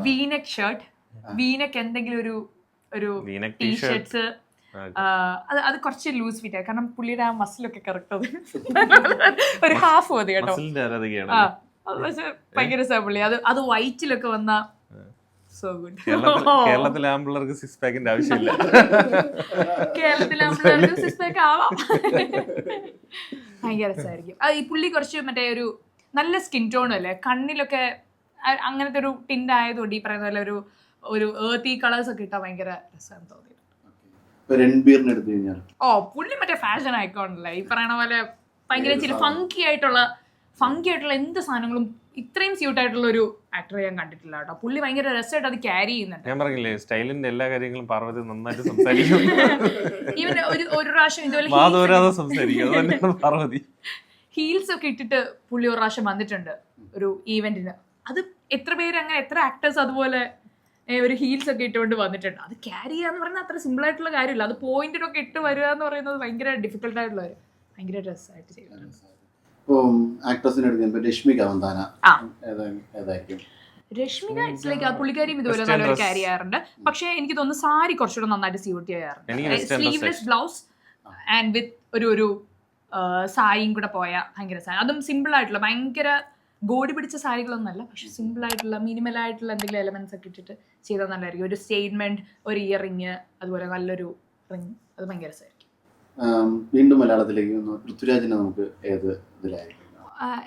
വീനെക്ക് ഷർട്ട്, വീനെക്ക് എന്തെങ്കിലും ഒരു ടീഷർട്ട്സ്, അത് കുറച്ച് ലൂസ് ഫിറ്റ് ആണ്. കാരണം പുള്ളിയുടെ ആ മസിലൊക്കെ കറക്റ്റ് ഒരു ഹാഫ് മതി കേട്ടോ. പക്ഷെ ഭയങ്കര രസമാണ് പുള്ളി. അത് വൈറ്റിലൊക്കെ വന്ന സോ ഗുഡ്. കേരളത്തിലെ ആമ്പിള്ളേർക്ക് സിക്സ് പാക്കിന്റെ ആവശ്യമില്ല. കേരളത്തിലെ ആമ്പിള്ളേർക്ക് സിക്സ് പാക്ക് ആവാം. ഭയങ്കര രസമായിരിക്കും. ഈ പുള്ളി കുറച്ച് മറ്റേ ഒരു നല്ല സ്കിൻ ടോണും അല്ലേ, കണ്ണിലൊക്കെ അങ്ങനത്തെ ഒരു ടിൻഡ് ആയതുകൊണ്ട് ഈ പറയുന്ന പോലെ ഒരു ഏർത്തി കളേഴ്സ് ഒക്കെ ഇട്ടാൽ ഭയങ്കര രസമാണെന്ന് തോന്നിയിട്ടുണ്ട്. പുള്ളി മറ്റേ ഫാഷൻ ഐക്കോണല്ലേ, ഈ പറയണ പോലെ ഭയങ്കര ചില ഫങ്കി ആയിട്ടുള്ള എന്ത് സാധനങ്ങളും ഇത്രയും സ്യൂട്ട് ആയിട്ടുള്ള ഒരു ആക്ടറെ ഞാൻ കണ്ടിട്ടില്ല കേട്ടോ. പുള്ളി ഭയങ്കര രസമായിട്ട് അത് ക്യാരി ചെയ്യുന്നുണ്ട്. ഞാൻ പറഞ്ഞില്ലേ സ്റ്റൈലിന്റെ എല്ലാ കാര്യങ്ങളും പാർവതി നന്നായിട്ട് സംസാരിക്കും. ഈവൻ ഒരു പ്രാവശ്യം ഇതുപോലെ പാർവതി ഹീൽസ് ഒക്കെ ഇട്ടിട്ട് പുള്ളി ഒരു പ്രാവശ്യം വന്നിട്ടുണ്ട് ഒരു ഈവന്റിന്. അത് എത്ര പേര് അങ്ങനെ എത്ര ആക്ടേഴ്സ് അതുപോലെ ഒരു ഹീൽസ് ഒക്കെ ഇട്ടുകൊണ്ട് വന്നിട്ടുണ്ട്. അത് ക്യാരി ചെയ്യാന്ന് പറയുന്നത് അത്ര സിമ്പിൾ ആയിട്ടുള്ള കാര്യമില്ല. അത് പോയിന്റിനൊക്കെ ഇട്ട് വരിക എന്ന് പറയുന്നത് ഭയങ്കര ഡിഫിക്കൽട്ട് ആയിട്ടുള്ള ഒരു ഭയങ്കര രസമായിട്ട് ചെയ്യുന്നുണ്ട്. രശ്മിക ഇറ്റ്സ് ലൈക്ക് പുള്ളിക്കാരിയും ഇതുപോലെ നല്ലൊരു ക്യാരി ചെയ്യാറുണ്ട്. പക്ഷെ എനിക്ക് തോന്നുന്നു സാരി കുറച്ചുകൂടെ നന്നായിട്ട് സ്യൂട്ട് ചെയ്യാറുണ്ട്. സ്ലീവ്ലെസ് ബ്ലൗസ് ആൻഡ് വിത്ത് ഒരു സാരിയും കൂടെ പോയാൽ ഭയങ്കര സാരി. അതും സിമ്പിൾ ആയിട്ടുള്ള ഭയങ്കര ഗോഡി പിടിച്ച സാരികളൊന്നും അല്ല, പക്ഷെ സിമ്പിൾ ആയിട്ടുള്ള മിനിമൽ ആയിട്ടുള്ള എന്തെങ്കിലും എലമെന്റ്സ് ഒക്കെ ഇട്ടിട്ട് ചെയ്താൽ നല്ലതായിരിക്കും. ഒരു സ്റ്റേറ്റ്മെന്റ്, ഒരു ഇയർ റിങ്, അതുപോലെ നല്ലൊരു റിങ്, അത് ഭയങ്കര രസമായിരിക്കും. വീണ്ടും മലയാളത്തിലേക്ക് പൃഥ്വിരാജിനെ നമുക്ക് ഏത് ഇതിലായിരിക്കും?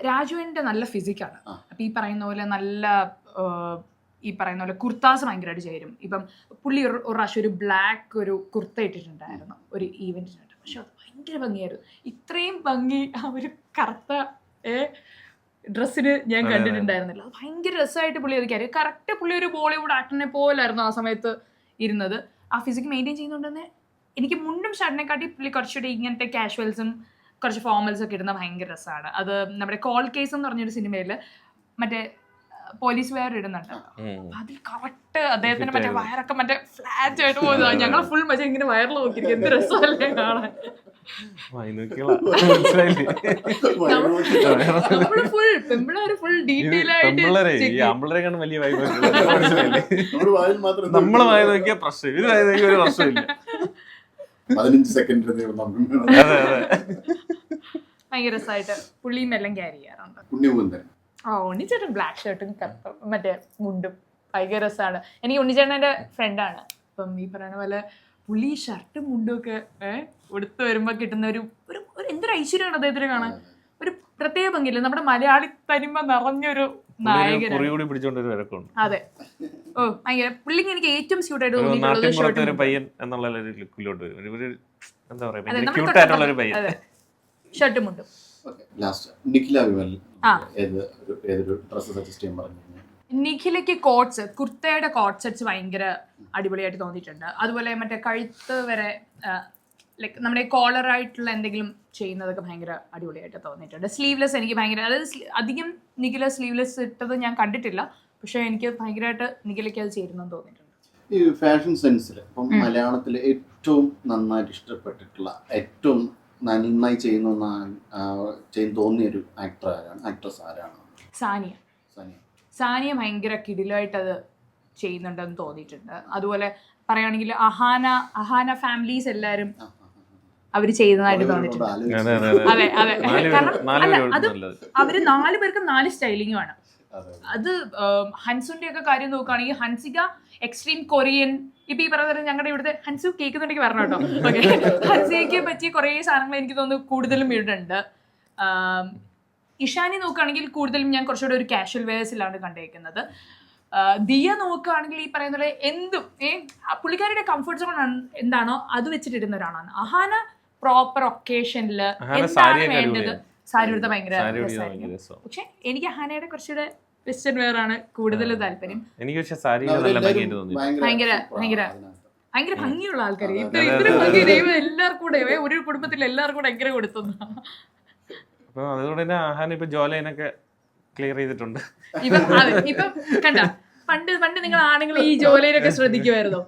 രാജുവിന്റെ നല്ല ഫിസിക്കാണ്. അപ്പൊ ഈ പറയുന്ന പോലെ കുർത്താസ് ഭയങ്കരമായിട്ട് ചേരും. ഇപ്പം പുള്ളി ഒരു പ്രാവശ്യം ഒരു ബ്ലാക്ക് ഒരു കുർത്ത ഇട്ടിട്ടുണ്ടായിരുന്നു ഒരു ഈവെന്റിനുണ്ട്. പക്ഷെ അത് ഭയങ്കര ഭംഗിയായിരുന്നു. ഇത്രയും ഭംഗി ആ ഒരു കറുത്ത ഡ്രസ്സിന് ഞാൻ കണ്ടിട്ടുണ്ടായിരുന്നില്ല. അത് ഭയങ്കര രസമായിട്ട് പുള്ളി അത് ക്യാരി. കറക്റ്റ് പുള്ളി ഒരു ബോളിവുഡ് ആക്ടറിനെ പോലായിരുന്നു ആ സമയത്ത് ഇരുന്നത്. ആ ഫിസിക് മെയിൻറ്റെയിൻ ചെയ്യുന്നതുകൊണ്ട് തന്നെ എനിക്ക് മുണ്ടും ഷർട്ടിനെക്കാട്ടി പുള്ളി കുറച്ചുകൂടി ഇങ്ങനത്തെ കാഷ്വൽസും കുറച്ച് ഫോർമൽസ് ഒക്കെ ഇടുന്ന ഭയങ്കര രസമാണ്. അത് നമ്മുടെ കോൾ കേസ് എന്ന് പറഞ്ഞൊരു സിനിമയിൽ മറ്റേ പോലീസ് വെയർ ഇടുന്നുണ്ട്. അതിൽ കറക്റ്റ് അദ്ദേഹത്തിന് മറ്റേ വയറൊക്കെ മറ്റേ ഫ്ലാറ്റ് ആയിട്ട് പോയതാണ്. ഞങ്ങൾ ഫുൾ മറ്റേ ഇങ്ങനെ വയറിൽ നോക്കിയിരിക്കും. എന്ത് രസമല്ലേ കാണാൻ. ഫുൾ ഡീറ്റെയിൽ ആയിട്ട് നമ്മളെ വായ നോക്കിയ പ്രശ്നം, ഇത് വായ നോക്കിയ ഒരു പ്രശ്നമില്ല. 15 സെക്കൻഡ് ഭയങ്കര രസമായിട്ട് പുള്ളിയും എല്ലാം ക്യാരി ചെയ്യാറുണ്ട്. ഉണ്ണിച്ചേട്ടൻ ബ്ലാക്ക് ഷർട്ടും മറ്റേ മുണ്ടും ഭയങ്കര രസമാണ്. എനിക്ക് ഉണ്ണിച്ചേട്ടൻ്റെ ഫ്രണ്ടാണ്. അപ്പം ഈ പറയുന്ന പോലെ പുള്ളി ഷർട്ടും മുണ്ടും ഒക്കെ ഉടുത്ത് വരുമ്പോൾ കിട്ടുന്ന ഒരു എന്തൊരു ഐശ്വര്യമാണ് അദ്ദേഹത്തിന് കാണാൻ. ഒരു പ്രത്യേക ഭംഗിയില്ല. നമ്മുടെ മലയാളി തനിമ നിറഞ്ഞൊരു നായകനാണ്. അതെ. ഭയങ്കര പുള്ളിക്ക് എനിക്ക് ഏറ്റവും സ്യൂട്ട് ആയിട്ട് തോന്നിയിട്ടുള്ളത് ഷർട്ടും മുണ്ടും. നിഖിലയ്ക്ക് കോട്ട്സ്, കുർത്തയുടെ കോട്ട് സെറ്റ്സ് ഭയങ്കര അടിപൊളിയായിട്ട് തോന്നിയിട്ടുണ്ട്. അതുപോലെ മറ്റേ കഴുത്ത് വരെ ലൈക്ക് നമ്മുടെ കോളറായിട്ടുള്ള എന്തെങ്കിലും ചെയ്യുന്നതൊക്കെ ഭയങ്കര അടിപൊളിയായിട്ട് തോന്നിയിട്ടുണ്ട്. സ്ലീവ്ലെസ് എനിക്ക് ഭയങ്കര, അതായത് അധികം നിഖില സ്ലീവ്ലെസ് ഇട്ടത് ഞാൻ കണ്ടിട്ടില്ല. പക്ഷെ എനിക്ക് ഭയങ്കരമായിട്ട് നിഖിലയ്ക്ക് അത് ചേരുന്നെന്ന് തോന്നിയിട്ടുണ്ട്. ഈ ഫാഷൻ സെൻസിൽ ഇപ്പം മലയാളത്തിൽ ഏറ്റവും നന്നായിട്ട് ഇഷ്ടപ്പെട്ടിട്ടുള്ള, ഏറ്റവും നന്നായി ചെയ്യുന്ന തോന്നിയൊരു ആക്ട്രസ് ആരാണ്? സാനിയ ഭയങ്കര കിടിലായിട്ട് അത് ചെയ്യുന്നുണ്ടെന്ന് തോന്നിയിട്ടുണ്ട്. അതുപോലെ പറയുകയാണെങ്കിൽ അഹാന ഫാമിലീസ് എല്ലാവരും അവര് ചെയ്യുന്നതായിട്ട് തോന്നിയിട്ടുണ്ട്. അതെ അതെ. കാരണം അത് അവര് 4 പേർക്കും 4 സ്റ്റൈലിങ്ങുമാണ്. അത് ഹൻസുന്റെ ഒക്കെ കാര്യം നോക്കുകയാണെങ്കിൽ ഹൻസിക എക്സ്ട്രീം കൊറിയൻ ഇപ്പൊ ഈ പറഞ്ഞ ഞങ്ങളുടെ ഇവിടുത്തെ ഹൻസു കേൾക്കുന്നുണ്ടെങ്കിൽ പറഞ്ഞു കേട്ടോ. ഓക്കെ, ഹൻസിയയ്ക്ക് പറ്റിയ കുറേ സാധനങ്ങൾ എനിക്ക് തോന്നുന്നു കൂടുതലും ഇവിടുണ്ട്. ഇഷാനി നോക്കുകയാണെങ്കിൽ കൂടുതലും ഞാൻ കുറച്ചുകൂടെ ഒരു കാഷ്വൽ വെയർസിലാണ് കണ്ടേക്കുന്നത്. ദിയ നോക്കുകയാണെങ്കിൽ ഈ പറയുന്ന പോലെ എന്തും പുള്ളിക്കാരുടെ കംഫർട്ട് സോൺ എന്താണോ അത് വെച്ചിട്ടിരുന്ന ഒരാളാണ്. അഹാന പ്രോപ്പർ ഒക്കേഷനിൽ എന്താണ് വേണ്ടത് സാരി എടുത്ത ഭയങ്കര രസമായിരിക്കും. പക്ഷെ എനിക്ക് അഹാനയുടെ കുറച്ചുകൂടെ വെസ്റ്റേൺ വെയർ ആണ് കൂടുതൽ താല്പര്യം. ഭയങ്കര ഭയങ്കര ഭയങ്കര ഭംഗിയുള്ള ആൾക്കാർ. ഇത്ര ഭംഗി ദൈവം എല്ലാവർക്കും കൂടെ ഒരു കുടുംബത്തിൽ എല്ലാവർക്കും കൂടെ എങ്ങനെ കൊടുത്തു. അതുകൊണ്ട് തന്നെ ആഹാന ഇപ്പൊ ജോലൈനൊക്കെ ക്ലിയർ ചെയ്തിട്ടുണ്ട്. ഇപ്പൊ കണ്ട പണ്ട് നിങ്ങൾ ആണുങ്ങൾ ഈ ജോലൈനൊക്കെ ശ്രദ്ധിക്കുമായിരുന്നോ?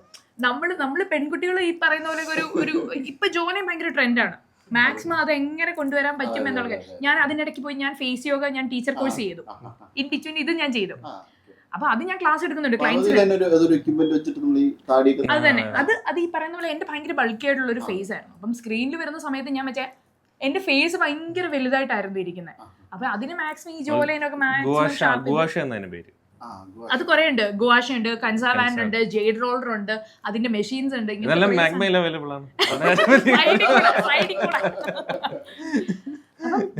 നമ്മള് പെൺകുട്ടികൾ ഈ പറയുന്ന പോലെ ഒരു ഇപ്പൊ ജോലൈൻ ഭയങ്കര ട്രെൻഡാണ്. മാക്സിമം അത് എങ്ങനെ കൊണ്ടുവരാൻ പറ്റും എന്നുള്ള കാര്യം. ഞാൻ അതിനിടയ്ക്ക് പോയി ഞാൻ ഫേസ് യോഗ ഞാൻ ടീച്ചർ കോഴ്സ് ചെയ്തു. ഇൻ ബിറ്റ്വീൻ ഇത് ഞാൻ ചെയ്തു. അപ്പൊ അത് ഞാൻ ക്ലാസ് എടുക്കുന്നുണ്ട് ക്ലയൻസിന്. അത് തന്നെ അത് ഈ പറയുന്ന പോലെ എന്റെ ഭയങ്കര ബൾക്കി ആയിട്ടുള്ള ഒരു ഫേസ് ആയിരുന്നു. അപ്പം സ്ക്രീനിൽ വരുന്ന സമയത്ത് ഞാൻ മറ്റേ എന്റെ ഫേസ് ഭയങ്കര വലുതായിട്ടായിരുന്നു ഇരിക്കുന്നത്. അപ്പൊ അതിന് മാക്സിമം ഈ ജോലൈനൊക്കെ അത് കുറെ ഉണ്ട്. ഗുവാഷ ഉണ്ട്, കൻസാവാൻഡ് ഉണ്ട്, ജെയ്ഡ് റോളർ ഉണ്ട്, അതിന്റെ മെഷീൻസ് ഉണ്ട്.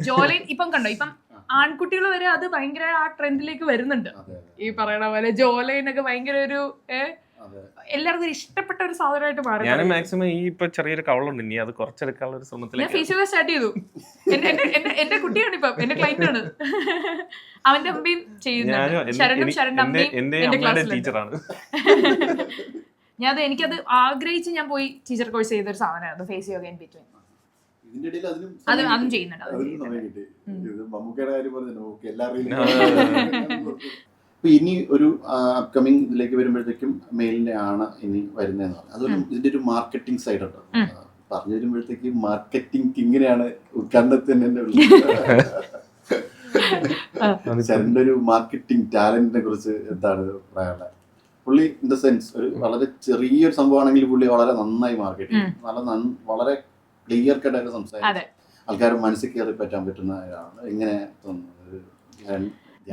ജോലൈൻ ഇപ്പം കണ്ടോ, ഇപ്പം ആൺകുട്ടികൾ വരെ അത് ഭയങ്കര ആ ട്രെൻഡിലേക്ക് വരുന്നുണ്ട്. ഈ പറയണ പോലെ ജോലൈൻ ഒക്കെ ഭയങ്കര ഒരു എല്ലാവർക്കും ഇഷ്ടപ്പെട്ട ഒരു സാധനമായിട്ട് മാറി. ഞാൻ മാക്സിമം ഈ ഇപ്പൊ ചെറിയൊരു കവളുണ്ട്, ഇനി അത് കുറച്ചെടുക്കാനുള്ള ഒരു ശ്രമത്തിൽ ഞാൻ ഫേസ് സ്റ്റാർട്ട് ചെയ്തു. എന്റെ കുട്ടിയാണ് ഇപ്പം, എന്റെ ക്ലൈന്റ് ആണ്. അവന്റെ അമ്മയും ചെയ്യുന്നുണ്ട്. ശരണും അമ്മയും എന്റെ ക്ലാസ്സിലാണ്. എനിക്കത് ആഗ്രഹിച്ച് ഞാൻ പോയി ടീച്ചർ കോഴ്സ് ചെയ്തൊരു സാധനമായിരുന്നു ഫേസ് യോഗ ഇൻ ബിറ്റ്വീൻ. അതും ചെയ്യുന്നുണ്ട്. ഇനി ഒരു അപ്കമിങ് ഇതിലേക്ക് വരുമ്പോഴത്തേക്കും മെയിലിന്റെ ആണ് ഇനി വരുന്നതെന്ന് പറഞ്ഞു. അതൊരു ഇതിന്റെ ഒരു മാർക്കറ്റിംഗ് സൈഡ് ഉണ്ട്. പറഞ്ഞു വരുമ്പോഴത്തേക്ക് മാർക്കറ്റിംഗ് കിങ്ങിനെയാണ് ഉദ്ഘാടനത്തിന് തന്നെ ചേട്ടൻ്റെ ഒരു മാർക്കറ്റിംഗ് ടാലന്റിനെ കുറിച്ച് എന്താണ് പറയാനുള്ളത്? പുള്ളി ഇൻ ദ സെൻസ് ഒരു വളരെ ചെറിയൊരു സംഭവമാണെങ്കിൽ പുള്ളി വളരെ നന്നായി മാർക്കറ്റ് ചെയ്യും. വളരെ ക്ലിയർ കട്ടായിട്ട് സംസാരിക്കും. ആൾക്കാർ മനസ്സിൽ കയറി പറ്റാൻ പറ്റുന്ന ഒരാളാണ്. എങ്ങനെ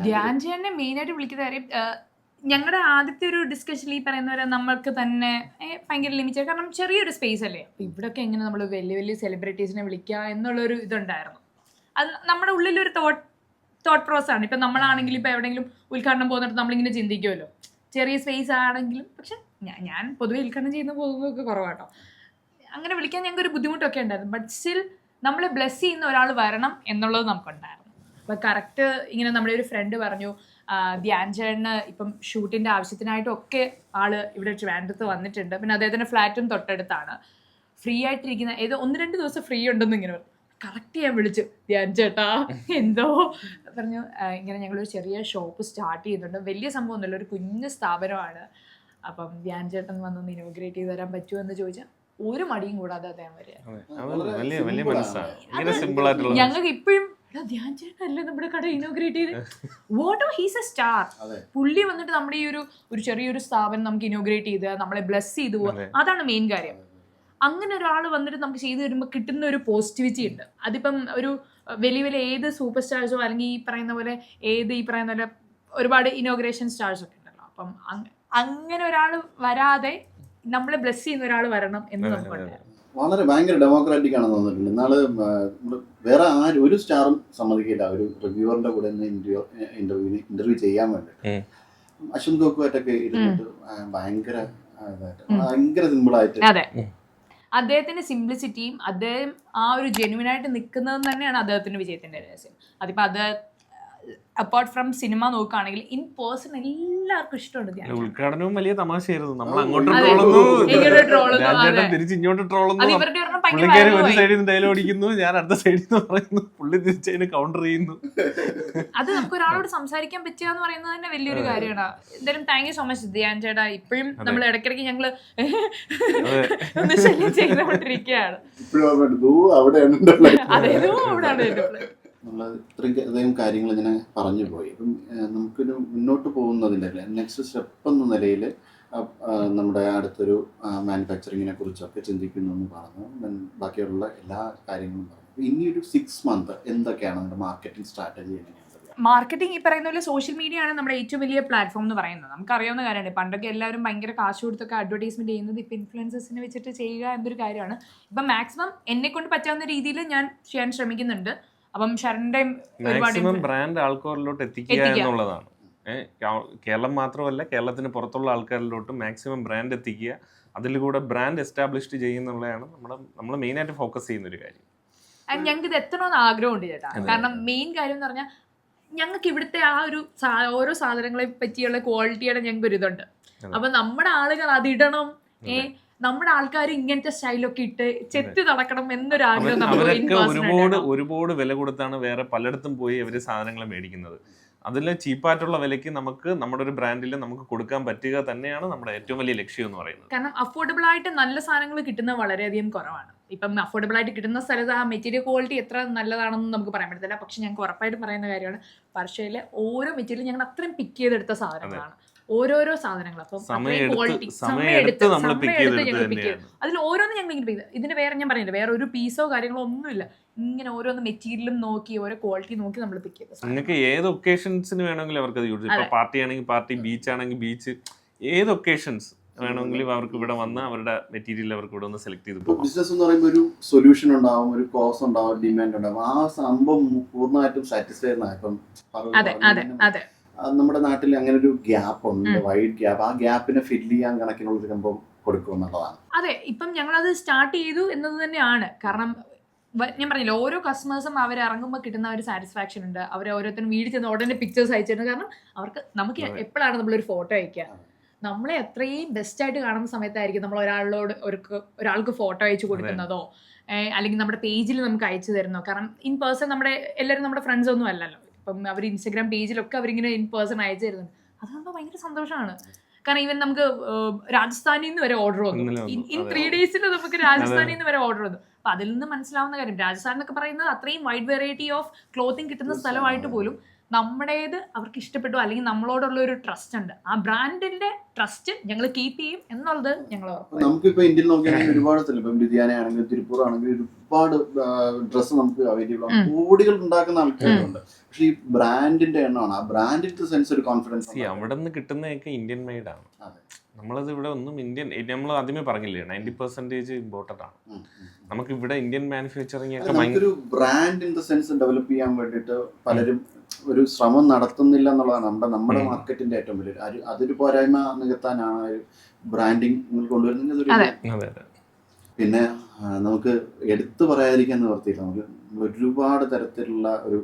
ധ്യാൻ ചേട്ടനെ മെയിൻ ആയിട്ട് വിളിക്കുന്ന കാര്യം, ഞങ്ങളുടെ ആദ്യത്തെ ഒരു ഡിസ്കഷനിൽ ഈ പറയുന്നവരെ നമ്മൾക്ക് തന്നെ ഭയങ്കര ലിമിറ്റഡ്, കാരണം ചെറിയൊരു സ്പേസ് അല്ലേ. അപ്പം ഇവിടെയൊക്കെ എങ്ങനെ നമ്മൾ വലിയ വലിയ സെലിബ്രിറ്റീസിനെ വിളിക്കുക എന്നുള്ളൊരു ഇതുണ്ടായിരുന്നു. അത് നമ്മുടെ ഉള്ളിലൊരു തോട്ട് പ്രോസസ് ആണ്. ഇപ്പം നമ്മളാണെങ്കിലും ഇപ്പം എവിടെയെങ്കിലും ഉദ്ഘാടനം പോകുന്നിട്ട് നമ്മളിങ്ങനെ ചിന്തിക്കുമല്ലോ, ചെറിയ സ്പേസ് ആണെങ്കിലും. പക്ഷെ ഞാൻ പൊതുവെ ഉദ്ഘാടനം ചെയ്യുന്ന പോകുന്നതൊക്കെ കുറവാട്ടോ. അങ്ങനെ വിളിക്കാൻ ഞങ്ങൾക്ക് ഒരു ബുദ്ധിമുട്ടൊക്കെ ഉണ്ടായിരുന്നു. ബട്ട് സ്റ്റിൽ നമ്മളെ ബ്ലെസ് ചെയ്യുന്ന ഒരാൾ വരണം എന്നുള്ളത് നമുക്കുണ്ടായിരുന്നു. അപ്പോൾ കറക്റ്റ് ഇങ്ങനെ നമ്മുടെ ഒരു ഫ്രണ്ട് പറഞ്ഞു, ധ്യാൻ ചേട്ടന് ഇപ്പം ഷൂട്ടിൻ്റെ ആവശ്യത്തിനായിട്ടൊക്കെ ആള് ഇവിടെ ട്രിവാൻഡ്രത്ത് വന്നിട്ടുണ്ട്. പിന്നെ അദ്ദേഹത്തിൻ്റെ ഫ്ലാറ്റും തൊട്ടടുത്താണ്. ഫ്രീ ആയിട്ടിരിക്കുന്ന 1-2 ദിവസം ഫ്രീ ഉണ്ടെന്ന് ഇങ്ങനെ പറഞ്ഞു. കറക്റ്റ് ഞാൻ വിളിച്ചു, ധ്യാൻ ചേട്ടാ എന്തോ പറഞ്ഞു, ഇങ്ങനെ ഞങ്ങളൊരു ചെറിയ ഷോപ്പ് സ്റ്റാർട്ട് ചെയ്യുന്നുണ്ട്. വലിയ സംഭവമൊന്നുമില്ല, ഒരു കുഞ്ഞു സ്ഥാപനമാണ്. അപ്പം ധ്യാൻ ചേട്ടൻ വന്നൊന്ന് ഇനോഗ്രേറ്റ് ചെയ്ത് തരാൻ പറ്റുമോ എന്ന് ചോദിച്ചാൽ ഒരു മടിയും കൂടാതെ അദ്ദേഹം വരിക. ഞങ്ങൾക്ക് ഇപ്പോഴും ധ്യാൻ ചേട്ടനല്ലേ നമ്മുടെ കട ഇനോഗ്രേറ്റ് ചെയ്ത്. What he's A star. പുള്ളി വന്നിട്ട് നമ്മുടെ ഈ ഒരു ചെറിയൊരു സ്ഥാപനം നമുക്ക് ഇനോഗ്രേറ്റ് ചെയ്ത് നമ്മളെ ബ്ലെസ് ചെയ്തു പോവുക, അതാണ് മെയിൻ കാര്യം. അങ്ങനെ ഒരാൾ വന്നിട്ട് നമുക്ക് ചെയ്തു തരുമ്പോൾ കിട്ടുന്ന ഒരു പോസിറ്റിവിറ്റി ഉണ്ട്. അതിപ്പം ഒരു വലിയ വലിയ ഏത് സൂപ്പർ സ്റ്റാർസോ അല്ലെങ്കിൽ ഈ പറയുന്ന പോലെ ഈ പറയുന്ന പോലെ ഒരുപാട് ഇനോഗ്രേഷൻ സ്റ്റാർസ് ഒക്കെ ഉണ്ടല്ലോ. അപ്പം അങ്ങനെ ഒരാൾ വരാതെ നമ്മളെ ബ്ലെസ് ചെയ്യുന്ന ഒരാൾ വരണം എന്ന് നമുക്കുണ്ടായിരുന്നു. വളരെ ഭയങ്കര ഡെമോക്രാറ്റിക് ആണെന്ന് തോന്നിയിട്ടുണ്ട്. ഇന്നാള് വേറെ ഒരു സ്റ്റാറും സമ്മതിക്കില്ല ഒരു റിവ്യൂവറിന്റെ കൂടെ ഇന്റർവ്യൂ ചെയ്യാൻ വേണ്ടി. അശ്വന്ത് ഗോകുവായിട്ടൊക്കെ ഇരുന്നിട്ട് ഭയങ്കര സിമ്പിളായിട്ട്. അതെ, അദ്ദേഹത്തിന്റെ സിംപ്ലിസിറ്റിയും അദ്ദേഹം ആ ഒരു ജെന്യുവനായിട്ട് നിൽക്കുന്നതും തന്നെയാണ് അദ്ദേഹത്തിന്റെ വിജയത്തിന്റെ രഹസ്യം. അതിപ്പോ അത് അപ്പാർട്ട് ഫ്രം സിനിമ നോക്കുകയാണെങ്കിൽ ഇൻ പേഴ്സൺ എല്ലാവർക്കും ഇഷ്ടമുണ്ട്. ഉദ്ഘാടനവും വലിയ തമാശയായിരുന്നു. നമ്മൾ അങ്ങോട്ട് തിരിച്ചിങ്ങോട്ട് ട്രോളുന്നു, പുള്ളിക്കാരി ഒരു സൈഡിൽ നിന്ന് ഡയലോഗ് അടിക്കുന്നു, ഞാൻ അടുത്ത സൈഡിൽ നിന്ന് പറയുന്നു, പുള്ളി തിരിച്ചതിന് കൗണ്ടർ ചെയ്യുന്നു. അത് നമുക്ക് ഒരാളോട് സംസാരിക്കാൻ പറ്റുക എന്ന് പറയുന്നത് തന്നെ വലിയൊരു കാര്യമാണ്. എന്തായാലും thank you so much Dhyan ചേട്ടാ. ഇപ്പോഴും നമ്മൾ ഇടയ്ക്കിടയ്ക്ക് ഞങ്ങള് ചെയ്തുകൊണ്ടിരിക്കുകയാണ്. അതേതോ അവിടെയാണ് എന്റെ നമ്മൾ ഇത്രയും കാര്യങ്ങൾ ഇങ്ങനെ പറഞ്ഞു പോയി. അപ്പം നമുക്കൊരു മുന്നോട്ട് പോകുന്നതിൻ്റെ നെക്സ്റ്റ് സ്റ്റെപ്പ് എന്ന നിലയിൽ നമ്മുടെ അടുത്തൊരു മാനുഫാക്ചറിങ്ങിനെ കുറിച്ചൊക്കെ ചിന്തിക്കുന്നു എന്ന് പറഞ്ഞു. ബാക്കിയുള്ള എല്ലാ കാര്യങ്ങളും പറഞ്ഞു. ഇനി ഒരു 6 month എന്തൊക്കെയാണ് നമ്മുടെ മാർക്കറ്റിംഗ് സ്ട്രാറ്റജി എങ്ങനെയാണ്? മാർക്കറ്റിംഗ് ഈ പറയുന്ന പോലെ സോഷ്യൽ മീഡിയ ആണ് നമ്മുടെ ഏറ്റവും വലിയ പ്ലാറ്റ്ഫോം എന്ന് പറയുന്നത്. നമുക്കറിയാവുന്ന കാര്യമാണ്. പണ്ടൊക്കെ എല്ലാവരും ഭയങ്കര കാശ് കൊടുത്തൊക്കെ അഡ്വർടൈസ്മെന്റ് ചെയ്യുന്നത് ഇപ്പം ഇൻഫ്ലുവൻസേഴ്സിനെ വെച്ചിട്ട് ചെയ്യുക എന്നൊരു കാര്യമാണ്. ഇപ്പം മാക്സിമം എന്നെ കൊണ്ട് പറ്റാവുന്ന രീതിയിൽ ഞാൻ ചെയ്യാൻ ശ്രമിക്കുന്നുണ്ട്. അപ്പം ശരണിന്റെ മാക്സിമം ബ്രാൻഡ് ആൾക്കാരിലോട്ട് എത്തിക്കുക എന്നുള്ളതാണ്. കേരളം മാത്രമല്ല, കേരളത്തിന് പുറത്തുള്ള ആൾക്കാരിലോട്ട് മാക്സിമം ബ്രാൻഡ് എത്തിക്കുക, അതിലൂടെ ബ്രാൻഡ് എസ്റ്റാബ്ലിഷ് ചെയ്യുന്നുള്ളതാണ് നമ്മൾ മെയിനായിട്ട് ഫോക്കസ് ചെയ്യുന്ന ഒരു കാര്യം. ഞങ്ങൾക്ക് ഇത് എത്തണമെന്ന് ആഗ്രഹമുണ്ട് ചേട്ടാ. കാരണം മെയിൻ കാര്യം എന്ന് പറഞ്ഞാൽ ഞങ്ങൾക്ക് ഇവിടുത്തെ ആ ഒരു ഓരോ സാധനങ്ങളെ പറ്റിയുള്ള ക്വാളിറ്റിയുടെ ഞങ്ങൾക്ക് ഒരു ഇതുണ്ട്. അപ്പൊ നമ്മുടെ ആളുകൾ അതിടണം, നമ്മുടെ ആൾക്കാർ ഇങ്ങനത്തെ സ്റ്റൈലൊക്കെ ഇട്ട് ചെത്തി നടക്കണം എന്നൊരു ആഗ്രഹം. ഒരുപാട് വില കൊടുത്താണ് വേറെ പലയിടത്തും പോയി അവര് സാധനങ്ങൾ മേടിക്കുന്നത്. അതിൽ ചീപ്പായിട്ടുള്ള വിലയ്ക്ക് നമുക്ക് നമ്മുടെ ഒരു ബ്രാൻഡിൽ നമുക്ക് കൊടുക്കാൻ പറ്റുക തന്നെയാണ് നമ്മുടെ ഏറ്റവും വലിയ ലക്ഷ്യം എന്ന് പറയുന്നത്. കാരണം അഫോർഡബിൾ ആയിട്ട് നല്ല സാധനങ്ങൾ കിട്ടുന്നത് വളരെയധികം കുറവാണ്. ഇപ്പം അഫോർഡബിൾ ആയിട്ട് കിട്ടുന്ന സ്ഥലത്ത് ആ മെറ്റീരിയൽ ക്വാളിറ്റി എത്ര നല്ലതാണെന്ന് നമുക്ക് പറയാൻ പറ്റത്തില്ല. പക്ഷെ ഞങ്ങൾക്ക് ഉറപ്പായിട്ട് പറയുന്ന കാര്യമാണ്, വർഷയിലെ ഓരോ മെറ്റീരിയൽ ഞങ്ങൾ അത്രയും പിക്ക് ചെയ്തെടുത്ത സാധനങ്ങളാണ് ഓരോരോ സാധനങ്ങൾ. അപ്പം സമയമെടുത്ത് ഞങ്ങൾ പിക്ക് ചെയ്തു. അതിൽ ഓരോന്നും ഞങ്ങൾ ഇങ്ങനെ പിക്ക് ചെയ്തു. ഇതിന് വേറെ ഞാൻ പറയുന്നില്ല, വേറെ ഒരു പീസോ കാര്യങ്ങളോ ഒന്നുമില്ല. ഇങ്ങനെ ഓരോന്ന് മെറ്റീരിയലും നോക്കി ഓരോ ക്വാളിറ്റി നോക്കി നമ്മൾ പിക്ക് ചെയ്തു. നിങ്ങൾക്ക് ഏത് ഒക്കേഷൻസിന് വേണമെങ്കിലും അവർക്ക് അത് യൂസ് ചെയ്യാം. ഇപ്പൊ പാർട്ടി ആണെങ്കിൽ പാർട്ടി, ബീച്ച് ആണെങ്കിൽ ബീച്ച്, ഏത് ഒക്കേഷൻസ് വേണമെങ്കിലും അവർക്ക് ഇവിടെ വന്ന് അവരുടെ മെറ്റീരിയൽ അവർക്ക് ഇവിടെ ഒന്ന് സെലക്ട് ചെയ്ത് പോകും. ബിസിനസ് എന്ന് പറയുമ്പോൾ ഒരു സൊല്യൂഷൻ ഉണ്ടാവും, ഒരു കോസ് ഉണ്ടാവും, ഡിമാൻഡ് ഉണ്ടാവും. ആ സംഭവം പൂർണ്ണമായിട്ടും സാറ്റിസ്ഫൈ ആണ്. ഇപ്പം നമ്മുടെ നാട്ടിൽ അങ്ങനെ ഒരു ഗ്യാപ്പ് ഉണ്ട്, വൈഡ് ഗ്യാപ്പ്. ആ ഗ്യാപ്പിനെ ഫില്ല് ചെയ്യാൻ കണക്കിനുള്ള ഒരു സംഭവം കൊടുക്കും എന്നുള്ളതാണ്. അതെ, ഇപ്പം ഞങ്ങളത് സ്റ്റാർട്ട് ചെയ്തു എന്നത് തന്നെയാണ്. കാരണം ഞാൻ പറഞ്ഞില്ല, ഓരോ കസ്റ്റമേഴ്സും അവർ ഇറങ്ങുമ്പോൾ കിട്ടുന്ന ഒരു സാറ്റിസ്ഫാക്ഷൻ ഉണ്ട്. അവർ ഓരോരുത്തരും വീട് ചെന്ന് ഉടനെ പിക്ചേഴ്സ് അയച്ചിട്ടുണ്ട്. കാരണം അവർക്ക് നമുക്ക് എപ്പോഴാണ് നമ്മളൊരു ഫോട്ടോ അയക്കുക, നമ്മളെ എത്രയും ബെസ്റ്റ് ആയിട്ട് കാണുന്ന സമയത്തായിരിക്കും നമ്മൾ ഒരാൾക്ക് ഫോട്ടോ അയച്ചു കൊടുക്കുന്നതോ അല്ലെങ്കിൽ നമ്മുടെ പേജിൽ നമുക്ക് അയച്ചു തരുന്നോ. കാരണം ഇൻ പേഴ്സൺ നമ്മുടെ എല്ലാവരും നമ്മുടെ ഫ്രണ്ട്സ് ഒന്നും അല്ലല്ലോ. ഇപ്പം അവർ ഇൻസ്റ്റഗ്രാം പേജിലൊക്കെ അവരിങ്ങനെ ഇൻ പേഴ്സൺ അയച്ചു തരുന്നുണ്ട്. അത് നമുക്ക് ഭയങ്കര സന്തോഷമാണ്. കാരണം ഈവൻ നമുക്ക് രാജസ്ഥാനിൽ നിന്ന് വരെ ഓർഡർ വന്നു. ഇൻ 3 days നമുക്ക് രാജസ്ഥാനിൽ നിന്ന് വരെ ഓർഡർ വന്നു. അപ്പൊ അതിൽ നിന്ന് മനസ്സിലാവുന്ന കാര്യം, രാജസ്ഥാൻ എന്നൊക്കെ പറയുന്നത് അത്രയും വൈഡ് വെറൈറ്റി ഓഫ് ക്ലോത്തിങ് കിട്ടുന്ന സ്ഥലമായിട്ട് പോലും നമ്മുടേത് അവർക്ക് ഇഷ്ടപ്പെട്ടു, അല്ലെങ്കിൽ നമ്മളോടുള്ള ഒരു ട്രസ്റ്റ് ഉണ്ട്. ആ ബ്രാൻഡിന്റെ ട്രസ്റ്റ് ഞങ്ങൾ കീപ്പ് ചെയ്യും എന്നുള്ളത് ഞങ്ങൾ. നമുക്കിപ്പോ ഇന്ത്യയിൽ നോക്കിയാണെങ്കിൽ ഒരുപാട് സ്ഥലം, ഇപ്പം ലുധിയാന ആണെങ്കിൽ തിരുപ്പൂർ ആണെങ്കിൽ ഒരുപാട് ഡ്രസ്സ് നമുക്ക് അവൈലബിൾ ആണ്. കോടികൾ ഉണ്ടാക്കുന്ന ആൾക്കാരുണ്ട്. പക്ഷെ ഈ ബ്രാൻഡിന്റെ എണ്ണമാണ്, ആ ബ്രാൻഡിന്റെ സെൻസ് ഒരു കോൺഫിഡൻസ്. അവിടെ നിന്ന് കിട്ടുന്നതൊക്കെ ഇന്ത്യൻ മെയ്ഡ് ആണ്. നമ്മളത് ഇവിടെ ഒന്നും ഇന്ത്യൻ, നമ്മൾ ആദ്യമേ പറഞ്ഞില്ലേ 90% ഇമ്പോർട്ടഡ് ആണ്. നമുക്ക് ഇവിടെ ഇന്ത്യൻ മാനുഫാക്ചറിങ് ഒക്കെ ഒരു brand in the sense develop ചെയ്യാൻ വേണ്ടിയിട്ട് പലരും ഒരു ശ്രമം നടത്തുന്നില്ല എന്നുള്ളതാണ് നമ്മുടെ മാർക്കറ്റിന്റെ ഏറ്റവും വലിയ അതൊരു പോരായ്മ നികത്താനാണ് ബ്രാൻഡിങ് കൊണ്ടുവരുന്നത്. പിന്നെ നമുക്ക് എടുത്തു പറയാതിരിക്കാൻ നിവർത്തിയില്ല. നമുക്ക് ഒരുപാട് തരത്തിലുള്ള ഒരു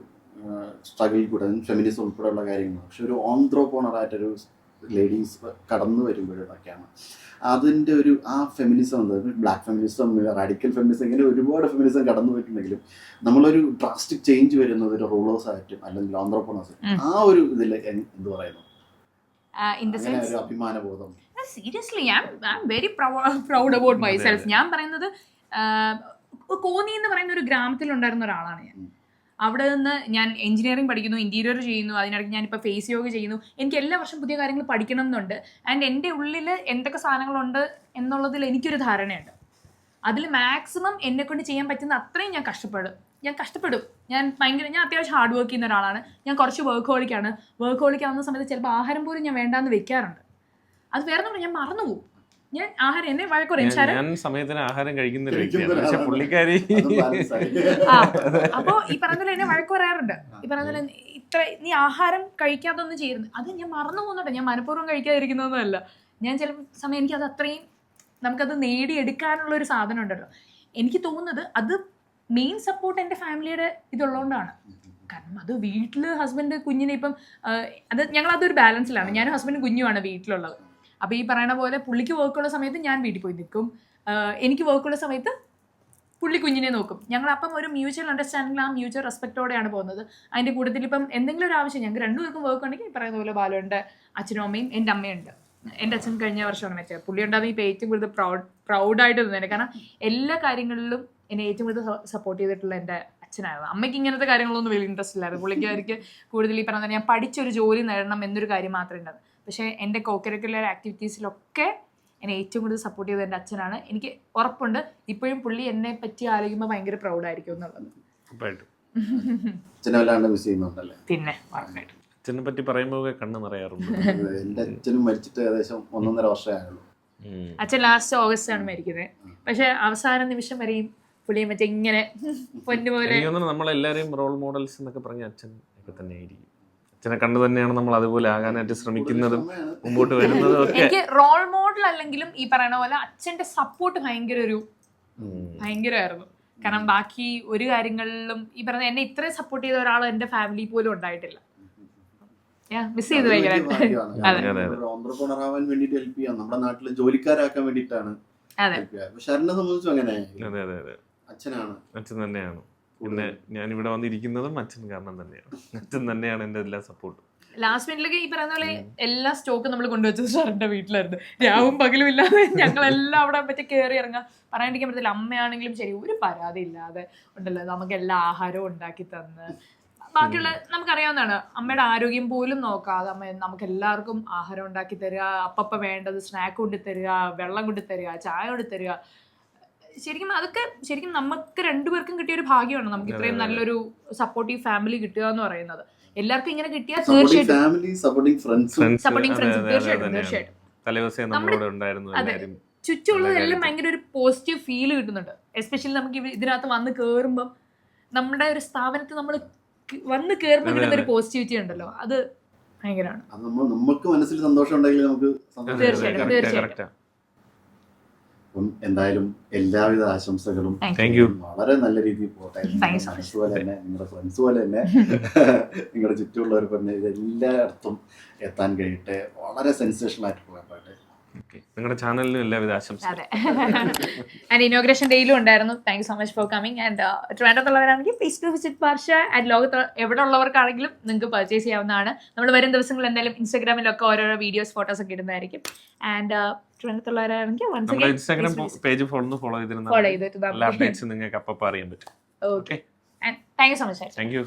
സ്ട്രഗിൾ കൂടെ, ഫെമിനിസം ഉൾപ്പെടെയുള്ള കാര്യങ്ങൾ. പക്ഷെ ഒരു ഓൺട്രോപ്രണറായിട്ടൊരു ലേഡീസ് കടന്നു വരുമ്പോഴൊക്കെയാണ് അതിൻ്റെ ഒരു ആ ഫെമിനിസം എന്താ, ബ്ലാക്ക് ഫെമിനിസം, റാഡിക്കൽ ഫെമിനിസം, ഇങ്ങനെ ഒരുപാട് ഫെമിനിസം കടന്നു പോയിട്ടുണ്ടെങ്കിലും നമ്മളൊരു ഡ്രാസ്റ്റിക് ചേഞ്ച് വരുന്നത് ഒരു റൂളേഴ്സ് ആയിട്ടും അല്ലെങ്കിൽ ഓൺട്രോപ്രണേഴ്സ് ആ ഒരു ഇതിൽ എന്ത് പറയുന്നു, ഒരു അഭിമാനബോധം. Seriously I am very proud about myself. ഞാൻ പറയുന്നത് കോന്നി എന്ന് പറയുന്ന ഒരു ഗ്രാമത്തിലുണ്ടായിരുന്ന ഒരാളാണ് ഞാൻ. അവിടെ നിന്ന് ഞാൻ എഞ്ചിനീയറിംഗ് പഠിക്കുന്നു, ഇന്റീരിയർ ചെയ്യുന്നു, അതിനിടയ്ക്ക് ഞാനിപ്പോൾ ഫേസ് യോഗ ചെയ്യുന്നു. എനിക്ക് എല്ലാ വർഷം പുതിയ കാര്യങ്ങൾ പഠിക്കണം എന്നുണ്ട്. ആൻഡ് എൻ്റെ ഉള്ളിൽ എന്തൊക്കെ സാധനങ്ങളുണ്ട് എന്നുള്ളതിൽ എനിക്കൊരു ധാരണയുണ്ട്. അതിൽ മാക്സിമം എന്നെക്കൊണ്ട് ചെയ്യാൻ പറ്റുന്ന അത്രയും ഞാൻ കഷ്ടപ്പെടും. ഞാൻ അത്യാവശ്യം ഹാർഡ് വർക്ക് ചെയ്യുന്ന ഒരാളാണ്. ഞാൻ കുറച്ച് വർക്ക് ഹോളിക് ആവുന്ന സമയത്ത് ചിലപ്പോൾ ആഹാരം പോലും ഞാൻ വേണ്ടാന്ന് വെക്കാറുണ്ട്. അത് വേറെ ഒന്നും ഞാൻ മറന്നുപോകും. ഞാൻ ആഹാരം എന്നെ വഴക്കുറയും. ഞാൻ സമയത്തിന് ആഹാരം കഴിക്കുന്നില്ല പുള്ളിക്കാരി. അപ്പോ ഈ പറഞ്ഞ എന്നെ വഴക്ക് പറയാറുണ്ട്. ഈ പറഞ്ഞ നീ ആഹാരം കഴിക്കാതൊന്നും ചെയ്യുന്നത്, അത് ഞാൻ മറന്നു പോകുന്നുണ്ട്. ഞാൻ മനഃപൂർവ്വം കഴിക്കാതിരിക്കുന്നതൊന്നുമല്ല. ഞാൻ ചില സമയം എനിക്കത് അത്രയും നമുക്കത് നേടിയെടുക്കാനുള്ള ഒരു സാധനം ഉണ്ടല്ലോ. എനിക്ക് തോന്നുന്നത് അത് മെയിൻ സപ്പോർട്ട് എൻ്റെ ഫാമിലിയുടെ ഇതുള്ളതുകൊണ്ടാണ്. കാരണം അത് വീട്ടിൽ ഹസ്ബൻഡ് കുഞ്ഞിനെ ഇപ്പം ഞങ്ങളതൊരു ബാലൻസിലാണ്. ഞാനും ഹസ്ബൻഡും കുഞ്ഞുമാണ് വീട്ടിലുള്ളത്. അപ്പോൾ ഈ പറയുന്ന പോലെ പുള്ളിക്ക് വർക്കുള്ള സമയത്ത് ഞാൻ വീട്ടിൽ പോയി നിൽക്കും, എനിക്ക് വർക്കുള്ള സമയത്ത് പുള്ളി കുഞ്ഞിനെ നോക്കും. ഞങ്ങളപ്പം ഒരു മ്യൂച്വൽ അണ്ടർസ്റ്റാൻഡിങ്ങിൽ ആ മ്യൂച്വൽ റെസ്പെക്റ്റോടെയാണ് പോകുന്നത്. അതിൻ്റെ കൂട്ടത്തിൽ ഇപ്പം എന്തെങ്കിലും ഒരു ആവശ്യം ഞങ്ങൾക്ക് രണ്ടുപേർക്കും വർക്ക് ഉണ്ടെങ്കിൽ ഈ പറയുന്ന പോലെ ബാലുണ്ട്, അച്ഛനും അമ്മയും എൻ്റെ അമ്മയുണ്ട്. എൻ്റെ അച്ഛൻ കഴിഞ്ഞ വർഷമാണ് മറ്റേ പുള്ളി ഉണ്ടാകുന്ന ഇപ്പോൾ ഏറ്റവും കൂടുതൽ പ്രൗഡായിട്ട് തോന്നുന്നത്. കാരണം എല്ലാ കാര്യങ്ങളിലും എന്നെ ഏറ്റവും കൂടുതൽ സപ്പോർട്ട് ചെയ്തിട്ടുള്ള എൻ്റെ അച്ഛനായിരുന്നു. അമ്മയ്ക്ക് ഇങ്ങനത്തെ കാര്യങ്ങളൊന്നും വലിയ ഇൻട്രസ്റ്റ് ഇല്ലായിരുന്നു. പുള്ളിക്കാർക്ക് കൂടുതൽ ഈ പറഞ്ഞാൽ ഞാൻ പഠിച്ചൊരു ജോലി നേടണം എന്നൊരു കാര്യം മാത്രമേ ഉണ്ടായിരുന്നു. പക്ഷേ എൻ്റെ കോകരിക്കുലർ ആക്ടിവിറ്റീസിലൊക്കെ എന്നെ ഏറ്റവും കൂടുതൽ സപ്പോർട്ട് ചെയ്തത് എൻ്റെ അച്ഛനാണ്. എനിക്ക് ഉറപ്പുണ്ട് ഇപ്പോഴും പുള്ളി എന്നെ പറ്റി ആലോചിക്കുമ്പോൾ ഭയങ്കര പ്രൗഡായിരിക്കും എന്നുള്ളത്. അച്ഛനെ വല്ലാണ്ട് മിസ് ചെയ്യുന്നുണ്ടല്ലേ? പിന്നെ ഉറപ്പായിട്ടും. അച്ഛനെ പറ്റി പറയുമ്പോൾ കണ്ണ് നിറയാറുണ്ട്. എൻ്റെ അച്ഛനും മരിച്ചിട്ട് ഏകദേശം 1.5 വർഷമേ ആയുള്ളൂ. അച്ഛൻ ലാസ്റ്റ് ഓഗസ്റ്റ് ആണ് മരിക്കുന്നത്. പക്ഷെ അവസാന നിമിഷം വരെയും പുള്ളിയെ മറ്റേ ഇങ്ങനെ പൊന്നുപോലെ. എനിക്ക് തോന്നുന്നു നമ്മളെല്ലാവരെയും റോൾ മോഡൽസ് എന്നൊക്കെ പറഞ്ഞ അച്ഛൻ ഒക്കെ തന്നെ ആയിരിക്കും. അച്ഛനെ കണ്ടു തന്നെയാണ് നമ്മൾ അതുപോലെ ആകാനായിട്ട് ശ്രമിക്കുന്നതും മുമ്പോട്ട് വരുന്നതും ഒക്കെ. എനിക്ക് റോൾ മോഡൽ അല്ലെങ്കിലും ഈ പറയുന്ന പോലെ അച്ഛന്റെ സപ്പോർട്ട് ഭയങ്കരമായിരുന്നു. കാരണം ബാക്കി ഒരു കാര്യങ്ങളിലും ഈ പറഞ്ഞ എന്നെ ഇത്രയും സപ്പോർട്ട് ചെയ്ത ഒരാൾ എന്റെ ഫാമിലി പോലും ഉണ്ടായിട്ടില്ല. മിസ് ചെയ്ത് ഓൺട്രപ്രണർ ആവാൻ വേണ്ടിട്ട് ഹെൽപ്പ് ചെയ്യാം, നമ്മുടെ നാട്ടിലെ ജോലിക്കാരാക്കാൻ വേണ്ടിയിട്ടാണ്. പക്ഷെ എന്നെ സംബന്ധിച്ചും അങ്ങനെ അച്ഛനാണ്, അച്ഛൻ തന്നെയാണ്. പിന്നെ ഞാൻ ഇവിടെ വന്നിരിക്കുന്നതും അച്ഛൻ കാരണം തന്നെയാണ്. അച്ഛൻ തന്നെയാണ് എന്റെ എല്ലാ സപ്പോർട്ടും. ലാസ്റ്റ് മിനിറ്റിലേക്ക് ഈ പറയുന്ന പോലെ എല്ലാ സ്റ്റോക്കും നമ്മൾ കൊണ്ടുവച്ചത് സാറിന്റെ വീട്ടിലായിരുന്നു. രാവും പകലും ഇല്ലാതെ ഞങ്ങളെല്ലാം അവിടെ പറ്റി കയറി ഇറങ്ങാൻ പറയാണ്ടിരിക്കാൻ പറ്റത്തില്ല. അമ്മയാണെങ്കിലും ശരി ഒരു പരാതി ഇല്ലാതെ ഉണ്ടല്ലോ നമുക്ക് എല്ലാ ആഹാരവും ഉണ്ടാക്കി തന്ന്. ബാക്കിയുള്ള നമുക്കറിയാവുന്നതാണ്, അമ്മയുടെ ആരോഗ്യം പോലും നോക്കാതെ അമ്മ നമുക്ക് എല്ലാവർക്കും ആഹാരം ഉണ്ടാക്കി തരിക, അപ്പപ്പ വേണ്ടത് സ്നാക്ക് കൊണ്ട് തരിക, വെള്ളം കൊണ്ട് തരിക, ചായ കൊണ്ട് തരിക. ശരിക്കും അതൊക്കെ ശരിക്കും നമുക്ക് രണ്ടുപേർക്കും കിട്ടിയ ഒരു ഭാഗ്യമാണ്. നമുക്ക് ഇത്രയും നല്ലൊരു സപ്പോർട്ടീവ് ഫാമിലി കിട്ടുക എന്ന് പറയുന്നത്. എല്ലാവർക്കും ഇങ്ങനെ കിട്ടിയാൽ ചുറ്റുമുള്ളതെല്ലാം ഭയങ്കര ഒരു പോസിറ്റീവ് ഫീൽ കിട്ടുന്നുണ്ട്. എസ്പെഷ്യലി നമുക്ക് ഇതിനകത്ത് വന്ന് കയറുമ്പം നമ്മുടെ ഒരു സ്ഥാപനത്തിൽ നമ്മൾ വന്ന് കയറുമ്പോൾ കിട്ടുന്ന ഒരു പോസിറ്റിവിറ്റി ഉണ്ടല്ലോ, അത് ഭയങ്കരമാണ്. നമുക്ക് മനസ്സിൽ സന്തോഷം ഉണ്ടെങ്കിൽ നമുക്ക് തീർച്ചയായിട്ടും. എന്തായാലും എല്ലാവിധ ആശംസകളും. വളരെ നല്ല രീതിയിൽ പോട്ടെ. മനസ്സ് പോലെ തന്നെ നിങ്ങളുടെ ഫ്രണ്ട്സ് പോലെ തന്നെ നിങ്ങളുടെ ചുറ്റുമുള്ളവർ പറഞ്ഞ ഇതെല്ലായിടത്തും എത്താൻ കഴിയട്ടെ. വളരെ സെൻസേഷണൽ ആയിട്ട് പോകാൻ പറ്റട്ടെ. നിങ്ങളുടെ ചാനലിനും എല്ലാവിധ ആശംസകളും. ആൻഡ് ഇനോഗ്രേഷൻ ഡേയിലും ഉണ്ടായിരുന്നു. Thank you so much for coming. And ട്രിവാൻഡ്രത്തുള്ളവരാണെങ്കിൽ പ്ലീസ് ടു വിസിറ്റ് പാർഷ. ആൻഡ് ലോകത്ത് എവിടെ ഉള്ളവർക്കാണെങ്കിലും നിങ്ങൾക്ക് പർച്ചേസ് ചെയ്യാവുന്നതാണ്. നമ്മൾ വരും ദിവസങ്ങളിൽ എന്തായാലും ഇൻസ്റ്റാഗ്രാമിലൊക്കെ ഓരോരോ വീഡിയോസ് ഫോട്ടോസ് ഒക്കെ ഇടുന്നതായിരിക്കും. ആൻഡ് ട്രിവാൻഡ്രത്തുള്ളവരാണെങ്കിൽ ഇൻസ്റ്റാഗ്രാം പേജ് ഫോളോ ചെയ്തിരുന്ന എല്ലാ അപ്ഡേറ്റ്സും നിങ്ങൾക്ക് അപ്പോൾ അറിയാൻ പറ്റും. Okay. And thank you so much. Thank you.